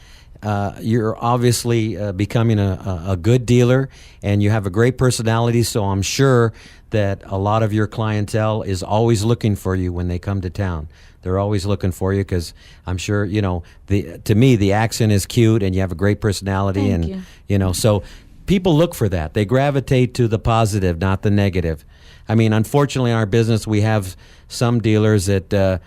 Speaker 7: you're obviously becoming a good dealer, and you have a great personality. So I'm sure that a lot of your clientele is always looking for you when they come to town. They're always looking for you because I'm sure to me the accent is cute, and you have a great personality,
Speaker 6: Thank
Speaker 7: and
Speaker 6: you.
Speaker 7: so people look for that. They gravitate to the positive, not the negative. I mean, unfortunately, in our business, we have some dealers that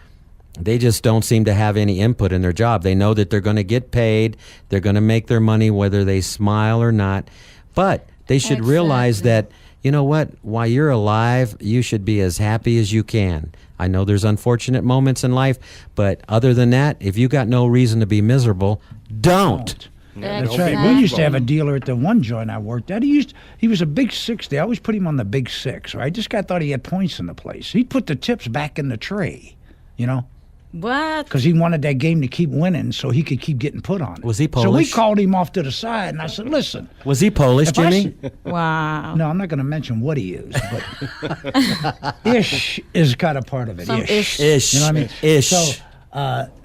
Speaker 7: they just don't seem to have any input in their job. They know that they're going to get paid, they're going to make their money whether they smile or not. But they should realize that, you know what, while you're alive, you should be as happy as you can. I know there's unfortunate moments in life, but other than that, if you got no reason to be miserable, don't.
Speaker 5: That's
Speaker 4: Don't
Speaker 5: right.
Speaker 4: be
Speaker 5: We used to have a
Speaker 4: miserable.
Speaker 5: dealer at the one joint I worked at. He was a big 60. I always put him on the big 6, right? This guy thought he had points in the place. He'd put the tips back in the tray,
Speaker 6: What?
Speaker 5: because he wanted that game to keep winning so he could keep getting put on it.
Speaker 7: Was he
Speaker 5: So we
Speaker 7: Polish?
Speaker 5: called him off to the side, and I said, listen.
Speaker 7: Was he Polish,
Speaker 5: if I
Speaker 7: Jimmy?
Speaker 5: s-
Speaker 6: Wow.
Speaker 5: No, I'm not going to mention what he is, but ish is kind of part of it.
Speaker 6: Some
Speaker 5: Ish.
Speaker 6: ish.
Speaker 7: Ish.
Speaker 5: You know what I mean?
Speaker 7: Ish.
Speaker 5: So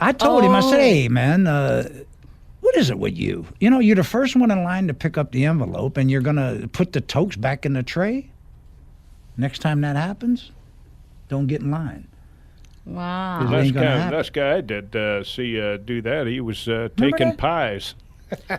Speaker 5: I told him, I said, hey, man, what is it with you? You're the first one in line to pick up the envelope, and you're going to put the tokes back in the tray? Next time that happens, don't get in line.
Speaker 6: Wow.
Speaker 5: It ain't gonna happen.
Speaker 4: This guy I did see do that. He was taking
Speaker 5: that?
Speaker 4: pies.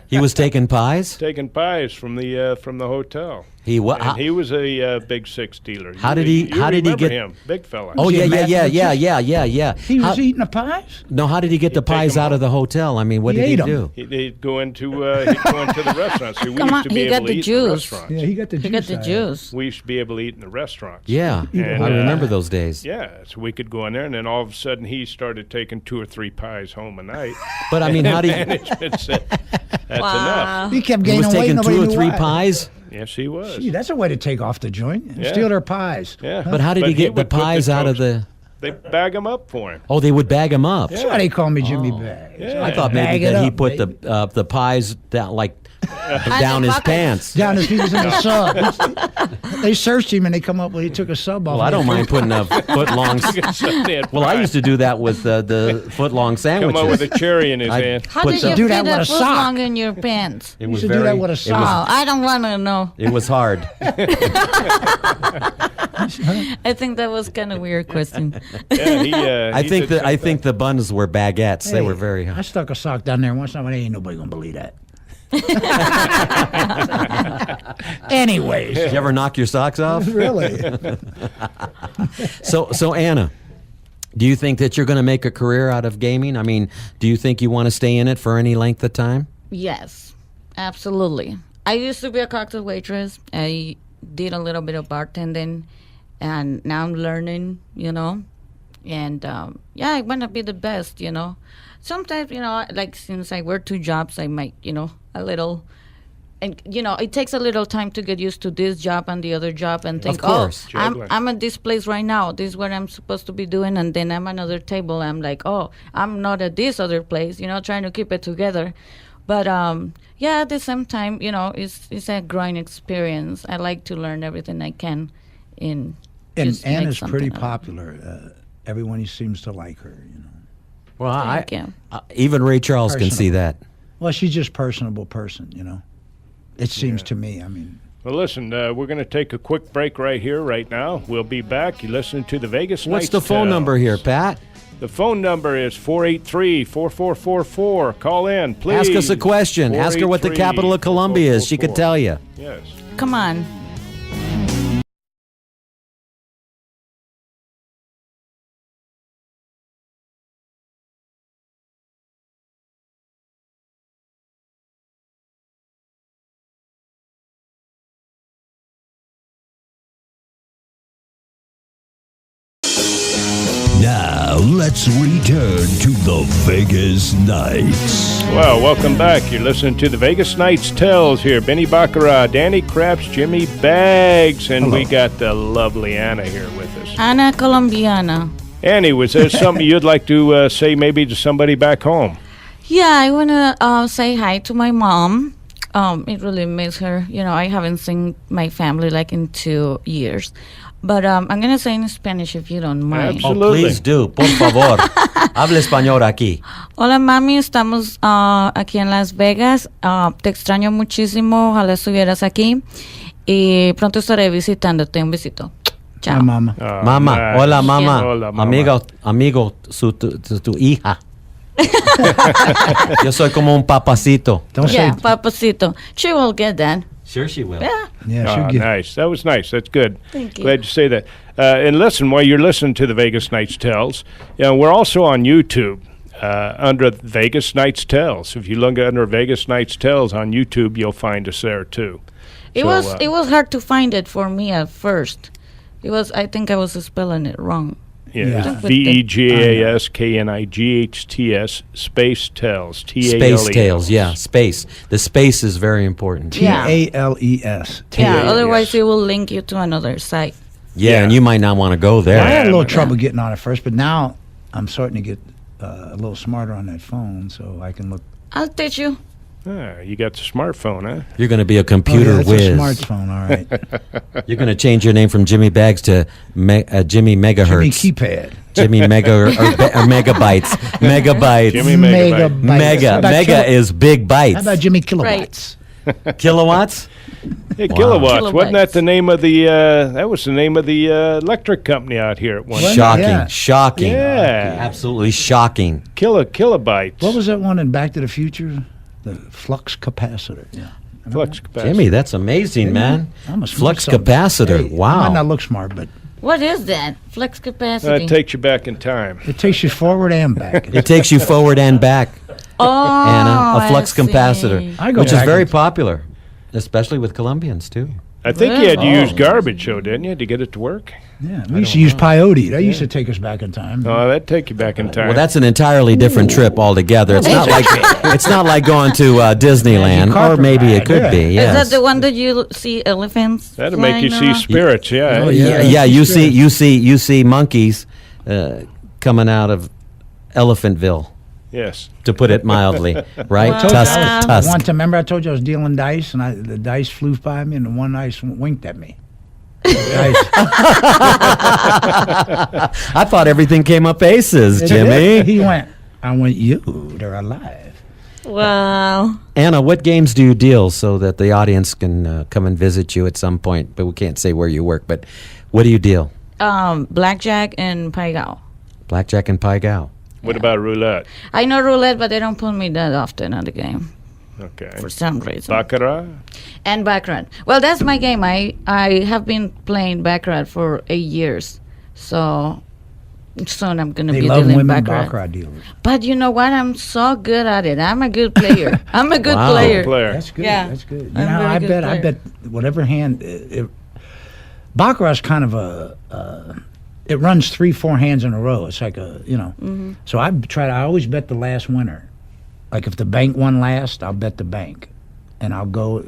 Speaker 7: He was taking pies?
Speaker 4: Taking pies from the hotel.
Speaker 7: He wa-
Speaker 4: And he was a big 6 dealer.
Speaker 7: How
Speaker 4: You-
Speaker 7: did he-
Speaker 4: you
Speaker 7: how did he
Speaker 4: remember
Speaker 7: get-
Speaker 4: him? Big fella.
Speaker 7: Oh,
Speaker 5: Was he
Speaker 7: yeah,
Speaker 5: a
Speaker 7: yeah,
Speaker 5: mathematician?
Speaker 7: yeah.
Speaker 5: He was eating the pies?
Speaker 7: No, how did he get the
Speaker 4: He'd take
Speaker 7: pies
Speaker 4: them
Speaker 7: out of
Speaker 4: all.
Speaker 7: the hotel? I mean, what
Speaker 5: He
Speaker 7: did he
Speaker 5: ate 'em.
Speaker 7: do?
Speaker 4: He'd go into the restaurants. See, we
Speaker 6: Come
Speaker 4: used
Speaker 6: on,
Speaker 4: to be
Speaker 6: he
Speaker 4: able
Speaker 6: got
Speaker 4: to
Speaker 6: the
Speaker 4: eat in
Speaker 6: juice.
Speaker 4: the restaurants.
Speaker 5: Yeah, he got the juice.
Speaker 6: You got the
Speaker 5: out of it.
Speaker 6: juice.
Speaker 4: We used to be able to eat in the restaurants.
Speaker 7: Yeah,
Speaker 4: And,
Speaker 7: I remember those days.
Speaker 4: Yeah, so we could go in there, and then all of a sudden he started taking 2 or 3 pies home a night.
Speaker 7: But I mean, how did he?
Speaker 4: Management said, that's enough.
Speaker 6: Wow.
Speaker 5: He kept
Speaker 7: He
Speaker 5: gaining
Speaker 7: was
Speaker 5: weight.
Speaker 7: taking
Speaker 5: Nobody
Speaker 7: 2 or
Speaker 5: knew
Speaker 7: 3
Speaker 5: why.
Speaker 7: pies.
Speaker 4: Yes, he was.
Speaker 5: Gee, that's a way to take off the joint.
Speaker 4: Yeah.
Speaker 5: Steal their pies.
Speaker 4: Yeah.
Speaker 7: But how did he get the
Speaker 4: would put
Speaker 7: pies out of
Speaker 4: toast- They bag them up for him.
Speaker 7: Oh, they would bag him up.
Speaker 5: That's why they call me Jimmy Bags.
Speaker 4: Yeah.
Speaker 7: I thought
Speaker 5: Bag
Speaker 7: maybe
Speaker 5: it
Speaker 7: that he
Speaker 5: up,
Speaker 7: put
Speaker 5: baby.
Speaker 7: the pies down down his
Speaker 6: pockets.
Speaker 7: pants.
Speaker 5: Down his, he was in the sub. They searched him and they come up with he took a sub off.
Speaker 7: Well, I don't mind putting a foot long. Well, I used to do that with the foot long
Speaker 4: come
Speaker 7: sandwiches.
Speaker 4: up with a cherry in his
Speaker 7: I-
Speaker 4: hand.
Speaker 6: How
Speaker 7: Put
Speaker 6: did
Speaker 7: some-
Speaker 6: you
Speaker 5: Do
Speaker 6: fit
Speaker 5: that with
Speaker 6: a
Speaker 5: a
Speaker 6: foot
Speaker 5: sock.
Speaker 6: long in your pants?
Speaker 7: It was
Speaker 5: should do that with a sock.
Speaker 6: Oh, I don't want to know.
Speaker 7: It was hard.
Speaker 6: I think that was kind of weird question.
Speaker 4: Yeah,
Speaker 7: I think the buns were baguettes. They
Speaker 5: Hey,
Speaker 7: were very
Speaker 5: I
Speaker 7: hard.
Speaker 5: stuck a sock down there once. Now, ain't nobody gonna believe that. Anyways,
Speaker 7: Did you ever knock your socks off?
Speaker 5: really,
Speaker 7: So Anna, do you think that you're going to make a career out of gaming? I mean, do you think you want to stay in it for any length of time?
Speaker 6: Yes, absolutely. I used to be a cocktail waitress. I did a little bit of bartending, and now I'm learning, And yeah, I want to be the best, Sometimes, like since I work 2 jobs, I might, a little. And, it takes a little time to get used to this job and the other job and think,
Speaker 7: course.
Speaker 6: I'm at this place right now. This is what I'm supposed to be doing. And then I'm another table. I'm like, oh, I'm not at this other place, trying to keep it together. But, yeah, at the same time, it's a growing experience. I like to learn everything I can
Speaker 5: and
Speaker 6: just make
Speaker 5: Anna's pretty
Speaker 6: something out of it.
Speaker 5: popular. Everyone seems to like her.
Speaker 7: Well,
Speaker 6: Thank you.
Speaker 7: Even Ray Charles can
Speaker 5: Personal.
Speaker 7: see that.
Speaker 5: Well, she's just personable person. It seems to me. I mean.
Speaker 4: Well, listen, we're going to take a quick break right here, right now. We'll be back. You listen to the Vegas
Speaker 7: What's
Speaker 4: Nights
Speaker 7: the phone
Speaker 4: Tales.
Speaker 7: number here, Pat?
Speaker 4: The phone number is 483-4444. Call in, please.
Speaker 7: Ask us a question. Ask her what the capital of Colombia is. She could tell you.
Speaker 4: Yes.
Speaker 6: Come on.
Speaker 8: Now, let's return to the Vegas Nights.
Speaker 4: Well, welcome back. You're listening to the Vegas Nights Tells here. Benny Baccarat, Danny Craps, Jimmy Bags, and we got the lovely Anna here with us.
Speaker 6: Ana Colombiana.
Speaker 4: Annie, was there something you'd like to say maybe to somebody back home?
Speaker 6: Yeah, I want to say hi to my mom. It really miss her. I haven't seen my family like in 2 years. But I'm going to say in Spanish if you don't mind.
Speaker 4: Absolutely.
Speaker 7: Oh, please do. Por favor. Habla español aquí.
Speaker 6: Hola, mami. Estamos aquí en Las Vegas. Te extraño muchísimo. Ojalá estuvieras aquí. Y pronto estaré visitándote. Un besito. Chao.
Speaker 5: Hi, Mama.
Speaker 7: Mama.
Speaker 4: nice.
Speaker 7: Hola, mama.
Speaker 4: Hola, mama.
Speaker 7: Amigo, tu hija. Yo soy como un papacito.
Speaker 5: Don't
Speaker 6: Yeah,
Speaker 5: say.
Speaker 6: papacito. She will get that.
Speaker 7: Sure she will.
Speaker 6: Yeah.
Speaker 5: Yeah,
Speaker 4: Ah,
Speaker 5: she'll get.
Speaker 4: nice. That was nice. That's good.
Speaker 6: Thank you.
Speaker 4: Glad you say that. And listen, while you're listening to the Vegas Nights Tells, we're also on YouTube under Vegas Nights Tells. If you look under Vegas Nights Tells on YouTube, you'll find us there too.
Speaker 6: It
Speaker 4: So,
Speaker 6: was hard to find it for me at first. I think I was spelling it wrong.
Speaker 5: Yeah.
Speaker 4: VEGASKNIGHTS space tells. TALES.
Speaker 7: Space Tales, yeah, space. The space is very important.
Speaker 6: Yeah.
Speaker 5: TALES.
Speaker 6: Yeah,
Speaker 4: Yes.
Speaker 6: otherwise it will link you to another site.
Speaker 7: Yeah, and you might not want to go there.
Speaker 5: I had a little
Speaker 4: Yeah.
Speaker 5: trouble getting on it first, but now I'm starting to get a little smarter on that phone, so I can look.
Speaker 6: I'll teach you.
Speaker 4: Ah, you got the smartphone, huh?
Speaker 7: You're going to be a
Speaker 5: Oh,
Speaker 7: computer
Speaker 5: yeah, that's
Speaker 7: whiz.
Speaker 5: a smartphone, all right.
Speaker 7: You're going to change your name from Jimmy Bags to Jimmy Megahertz.
Speaker 5: Jimmy Keypad.
Speaker 7: Jimmy Mega or Megabytes. Megabytes.
Speaker 4: Jimmy Megabyte.
Speaker 7: Mega.
Speaker 5: How about
Speaker 7: Mega is big
Speaker 5: How
Speaker 7: bytes.
Speaker 5: about Jimmy Kilowatts?
Speaker 7: Kilowatts?
Speaker 4: Hey, kilowatts. Wasn't
Speaker 6: Kilobytes.
Speaker 4: that the name of the? That was the name of the electric company out here at one time.
Speaker 7: Shocking.
Speaker 5: Yeah.
Speaker 7: Shocking.
Speaker 4: Yeah.
Speaker 7: Absolutely shocking.
Speaker 4: Kilobytes.
Speaker 5: What was that one in Back to the Future? The flux capacitor. Yeah.
Speaker 4: Flux capacitor.
Speaker 7: Jimmy, that's amazing, man.
Speaker 5: I'm a
Speaker 7: Flux
Speaker 5: smart
Speaker 7: capacitor.
Speaker 5: Hey, I might not
Speaker 7: Wow.
Speaker 5: look smart, but
Speaker 6: What is that? Flex capacity.
Speaker 4: That takes you back in time.
Speaker 5: it takes you forward and back.
Speaker 7: It takes you forward and back,
Speaker 6: oh,
Speaker 7: Anna. A flux
Speaker 6: I see.
Speaker 7: capacitor,
Speaker 5: I go
Speaker 7: which is
Speaker 5: back
Speaker 7: very
Speaker 5: and-
Speaker 7: popular, especially with Colombians, too.
Speaker 4: I think you had to use
Speaker 6: Oh.
Speaker 4: garbage, though, didn't you, to get it to work?
Speaker 5: Yeah, we used to use peyote. That used to take us back in time.
Speaker 4: Oh, that'd take you back in time.
Speaker 7: Well, that's an entirely different trip altogether. It's not like going to Disneyland, or
Speaker 5: carpet
Speaker 7: maybe it
Speaker 5: ride,
Speaker 7: could
Speaker 5: yeah.
Speaker 7: be.
Speaker 6: Is
Speaker 7: Yes.
Speaker 6: that the one that you see elephants?
Speaker 4: That'll make you
Speaker 6: flying
Speaker 4: see
Speaker 6: around?
Speaker 4: spirits, yeah.
Speaker 5: Oh,
Speaker 7: Yeah,
Speaker 5: Yeah,
Speaker 7: you
Speaker 5: sure.
Speaker 7: see monkeys coming out of Elephantville,
Speaker 4: Yes.
Speaker 7: to put it mildly, right?
Speaker 6: Wow.
Speaker 7: Tusk.
Speaker 5: One time, remember I told you I was dealing dice, and the dice flew by me, and the one dice winked at me.
Speaker 7: I thought everything came up aces, Jimmy.
Speaker 5: He went. I went. You, they're alive.
Speaker 6: Wow.
Speaker 7: Anna, what games do you deal so that the audience can come and visit you at some point? But we can't say where you work. But what do you deal?
Speaker 6: Blackjack and Pai Gow.
Speaker 7: Blackjack and Pai Gow.
Speaker 4: What about roulette?
Speaker 6: I know roulette, but they don't put me that often on the game
Speaker 4: Okay.
Speaker 6: for some reason.
Speaker 4: Baccarat?
Speaker 6: And Baccarat. Well, that's my game. I have been playing Baccarat for 8 years. So soon I'm going to
Speaker 5: They
Speaker 6: be
Speaker 5: love
Speaker 6: dealing
Speaker 5: women
Speaker 6: Baccarat.
Speaker 5: baccarat dealers.
Speaker 6: But you know what? I'm so good at it. I'm a good player. I'm a good
Speaker 7: Wow.
Speaker 6: player.
Speaker 4: Player.
Speaker 5: That's good.
Speaker 6: Yeah.
Speaker 5: That's good. You
Speaker 6: I'm
Speaker 5: know,
Speaker 6: very
Speaker 5: I
Speaker 6: good
Speaker 5: bet. I
Speaker 6: player.
Speaker 5: bet whatever hand. Baccarat's kind of a. It runs 3-4 hands in a row. It's like a, you know.
Speaker 6: Mm-hmm.
Speaker 5: So I always bet the last winner. Like if the bank won last, I'll bet the bank, and I'll go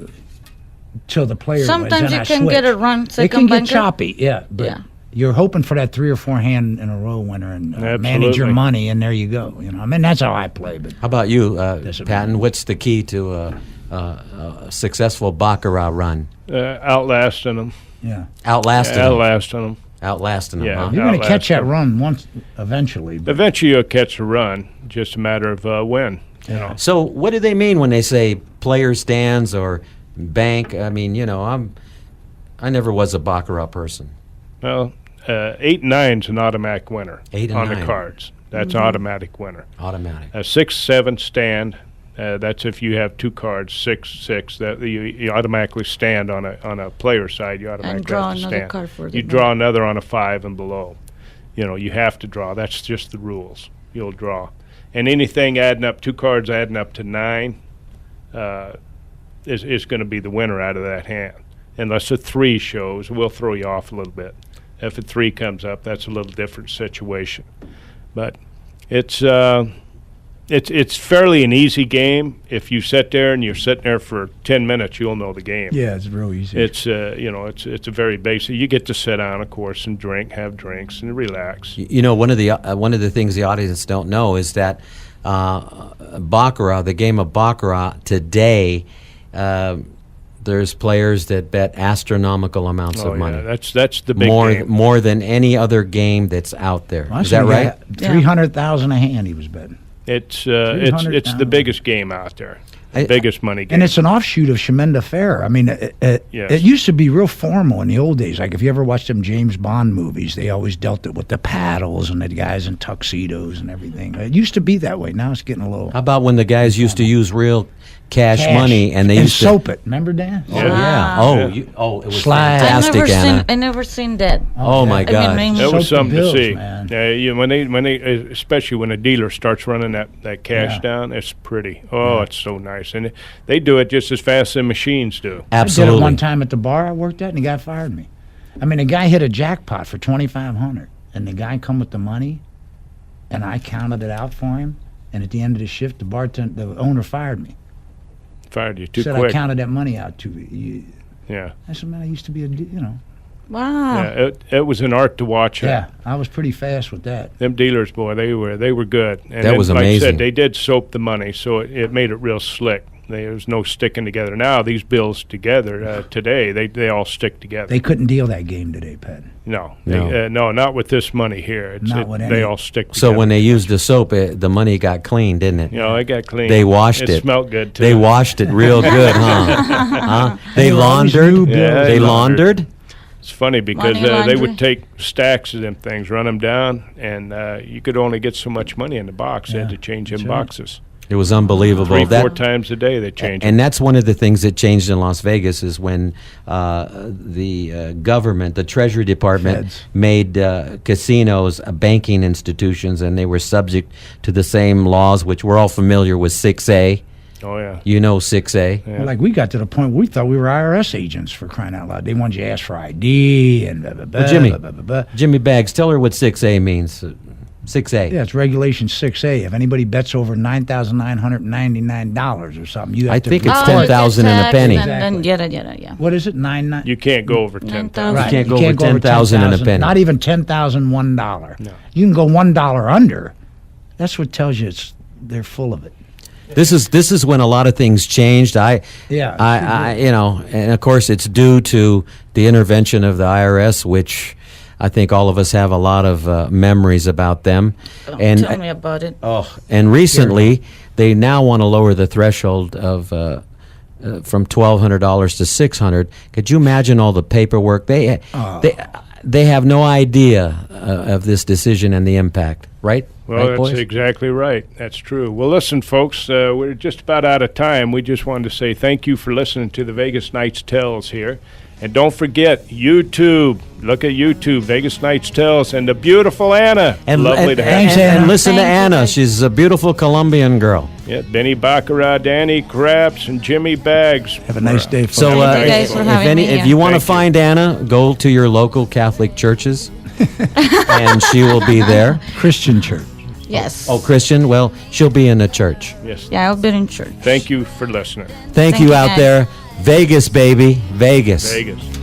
Speaker 5: till the player wins,
Speaker 6: Sometimes
Speaker 5: then
Speaker 6: you
Speaker 5: I
Speaker 6: can get
Speaker 5: switch.
Speaker 6: a run
Speaker 5: It
Speaker 6: second
Speaker 5: can get
Speaker 6: bunker.
Speaker 5: choppy, yeah. But
Speaker 6: Yeah.
Speaker 5: you're hoping for that 3 or 4 hand in a row winner and manage your
Speaker 4: Absolutely.
Speaker 5: money, and there you go. You know, I mean that's how I play. But
Speaker 7: How about you,
Speaker 5: Doesn't
Speaker 7: Patton? What's the key to a successful Baccarat run?
Speaker 4: Outlasting them.
Speaker 5: yeah,
Speaker 7: Outlasting them.
Speaker 4: Outlasting them.
Speaker 7: Outlasting them,
Speaker 4: Yeah.
Speaker 7: huh?
Speaker 5: you're going to
Speaker 4: Outlast
Speaker 5: catch that
Speaker 4: them.
Speaker 5: run once eventually. But
Speaker 4: Eventually you'll catch a run. Just a matter of when. You know.
Speaker 7: So what do they mean when they say player stands or bank? I mean, you know, I never was a Baccarat person.
Speaker 4: Well, 8 and 9's an automatic winner
Speaker 7: 8 and
Speaker 4: on
Speaker 7: 9.
Speaker 4: the cards. That's an automatic winner.
Speaker 7: Automatic.
Speaker 4: A 6-7 stand. That's if you have 2 cards, 6-6. That you automatically stand on a player side. You automatically
Speaker 6: draw
Speaker 4: have to
Speaker 6: another
Speaker 4: stand.
Speaker 6: card for the
Speaker 4: You draw another on a 5 and below. You know, you have to draw. That's just the rules. You'll draw, and anything adding up 2 cards adding up to 9 is going to be the winner out of that hand. Unless a 3 shows, we'll throw you off a little bit. If a 3 comes up, that's a little different situation. But it's fairly an easy game. If you sit there and you're sitting there for 10 minutes, you'll know the game.
Speaker 5: yeah, it's real easy.
Speaker 4: It's it's a very basic. You get to sit down, of course, and have drinks, and relax.
Speaker 7: You know, one of the things the audience don't know is that Baccarat, the game of Baccarat today, there's players that bet astronomical amounts
Speaker 4: Oh
Speaker 7: of money.
Speaker 4: yeah, that's the big
Speaker 7: more
Speaker 4: game.
Speaker 7: more than any other game that's out there.
Speaker 5: I
Speaker 7: Is
Speaker 5: see
Speaker 7: that
Speaker 5: a guy
Speaker 7: right?
Speaker 6: Yeah.
Speaker 5: 300,000 a hand he was betting.
Speaker 4: It's the
Speaker 5: 300,000.
Speaker 4: biggest game out there, the biggest money game.
Speaker 5: And it's an offshoot of Shemenda Fair. I mean,
Speaker 4: Yes.
Speaker 5: it used to be real formal in the old days. Like if you ever watched them James Bond movies, they always dealt it with the paddles and the guys in tuxedos and everything. It used to be that way. Now it's getting a little
Speaker 7: How about when the guys used to use real cash money and they used
Speaker 5: soap
Speaker 7: to
Speaker 5: it. Remember, Dan?
Speaker 7: Oh yeah. Oh, it was
Speaker 5: Slide.
Speaker 7: fantastic, Anna.
Speaker 6: I never seen that.
Speaker 7: Oh my
Speaker 5: yeah.
Speaker 7: God.
Speaker 6: mean,
Speaker 4: That was
Speaker 5: Soak the
Speaker 4: something
Speaker 5: bills,
Speaker 4: to see.
Speaker 5: man.
Speaker 4: When they, especially when a dealer starts running that cash
Speaker 5: Yeah.
Speaker 4: down, it's pretty. Oh, it's so nice, and they do it just as fast as machines do.
Speaker 5: I did
Speaker 7: Absolutely.
Speaker 5: it one time at the bar I worked at, and the guy fired me. I mean, the guy hit a jackpot for $2,500, and the guy come with the money, and I counted it out for him. And at the end of the shift, the owner fired me.
Speaker 4: Fired you too
Speaker 5: Said
Speaker 4: quick.
Speaker 5: I counted that money out too.
Speaker 4: Yeah,
Speaker 5: I said, man, I used to be
Speaker 6: wow.
Speaker 4: yeah. It was an art to watch.
Speaker 5: Yeah, I was pretty fast with that.
Speaker 4: Them dealers, boy, they were good. And
Speaker 7: That
Speaker 4: then,
Speaker 7: was
Speaker 4: like I
Speaker 7: amazing.
Speaker 4: said, they did soap the money, so it made it real slick. There was no sticking together. Now these bills together today, they all stick together.
Speaker 5: They couldn't deal that game today, Pat.
Speaker 4: No,
Speaker 7: No.
Speaker 4: no, not with this money here.
Speaker 5: Not with
Speaker 4: they
Speaker 5: any-
Speaker 4: all stick together.
Speaker 7: So when they used the soap, the money got clean, didn't it?
Speaker 4: you know, it got clean.
Speaker 7: They washed it.
Speaker 4: It smelled good too.
Speaker 7: They washed it real good, huh? They
Speaker 5: were always
Speaker 7: laundered.
Speaker 5: new
Speaker 4: Yeah,
Speaker 7: They
Speaker 4: they
Speaker 7: laundered.
Speaker 4: It's funny because
Speaker 6: Money
Speaker 4: they
Speaker 6: laundry.
Speaker 4: would take stacks of them things, run them down, and you could only get so much money in the box. They had
Speaker 5: Yeah,
Speaker 4: to change them
Speaker 5: that's right.
Speaker 4: boxes.
Speaker 7: It was unbelievable.
Speaker 4: 3-4 times a day they changed them.
Speaker 7: And that's one of the things that changed in Las Vegas is when the government, the Treasury Department,
Speaker 5: Feds.
Speaker 7: made casinos banking institutions, and they were subject to the same laws, which we're all familiar with 6A.
Speaker 4: Oh, yeah.
Speaker 7: You know 6A.
Speaker 4: Yeah.
Speaker 5: Like we got to the point where we thought we were IRS agents for crying out loud. They wanted you to ask for ID and blah, blah, blah,
Speaker 7: Well, Jimmy.
Speaker 5: blah, blah, blah, blah.
Speaker 7: Jimmy Baggs, tell her what 6A means. 6A.
Speaker 5: Yeah, it's regulation 6A. If anybody bets over $9,999 or something, you have
Speaker 7: I
Speaker 5: to.
Speaker 7: think it's
Speaker 5: report-
Speaker 7: 10,000 and a
Speaker 6: tax
Speaker 7: penny.
Speaker 6: And then yeah.
Speaker 5: What is it? 9.
Speaker 4: You can't go over 10,000.
Speaker 5: Right.
Speaker 7: can't go over 10,000 and a penny.
Speaker 5: Not even $10,001.
Speaker 4: No.
Speaker 5: You can go $1 under. That's what tells you they're full of it.
Speaker 7: This is when a lot of things changed.
Speaker 5: Yeah.
Speaker 7: And of course it's due to the intervention of the IRS, which I think all of us have a lot of memories about them. And
Speaker 6: Tell me about it.
Speaker 7: and recently they now want to lower the threshold of from $1,200 to $600. Could you imagine all the paperwork they have no idea of this decision and the impact, right?
Speaker 4: Well,
Speaker 7: right,
Speaker 4: that's
Speaker 7: boys?
Speaker 4: exactly right. That's true. Well, listen, folks, we're just about out of time. We just wanted to say thank you for listening to the Vegas Nights Tells here. And don't forget, YouTube. Look at YouTube, Vegas Nights Tells, and the beautiful Anna. Lovely to have you.
Speaker 7: And listen to
Speaker 6: Thank you,
Speaker 7: Anna.
Speaker 6: guys.
Speaker 7: She's a beautiful Colombian girl.
Speaker 4: Yeah, Benny Baccarat, Danny Craps, and Jimmy Bags.
Speaker 5: Have a nice day, folks.
Speaker 7: So,
Speaker 6: Thank you guys for having me
Speaker 7: if
Speaker 6: here.
Speaker 7: you want to
Speaker 4: Thank you.
Speaker 7: find Anna, go to your local Catholic churches, and she will be there.
Speaker 5: Christian church.
Speaker 6: Yes.
Speaker 7: Oh, Christian? Well, she'll be in the church.
Speaker 4: Yes.
Speaker 6: Yeah, I've been in church.
Speaker 4: Thank you for listening.
Speaker 7: Thank
Speaker 6: Thank
Speaker 7: you
Speaker 6: you,
Speaker 7: out
Speaker 6: guys.
Speaker 7: there. Vegas, baby. Vegas.
Speaker 4: Vegas.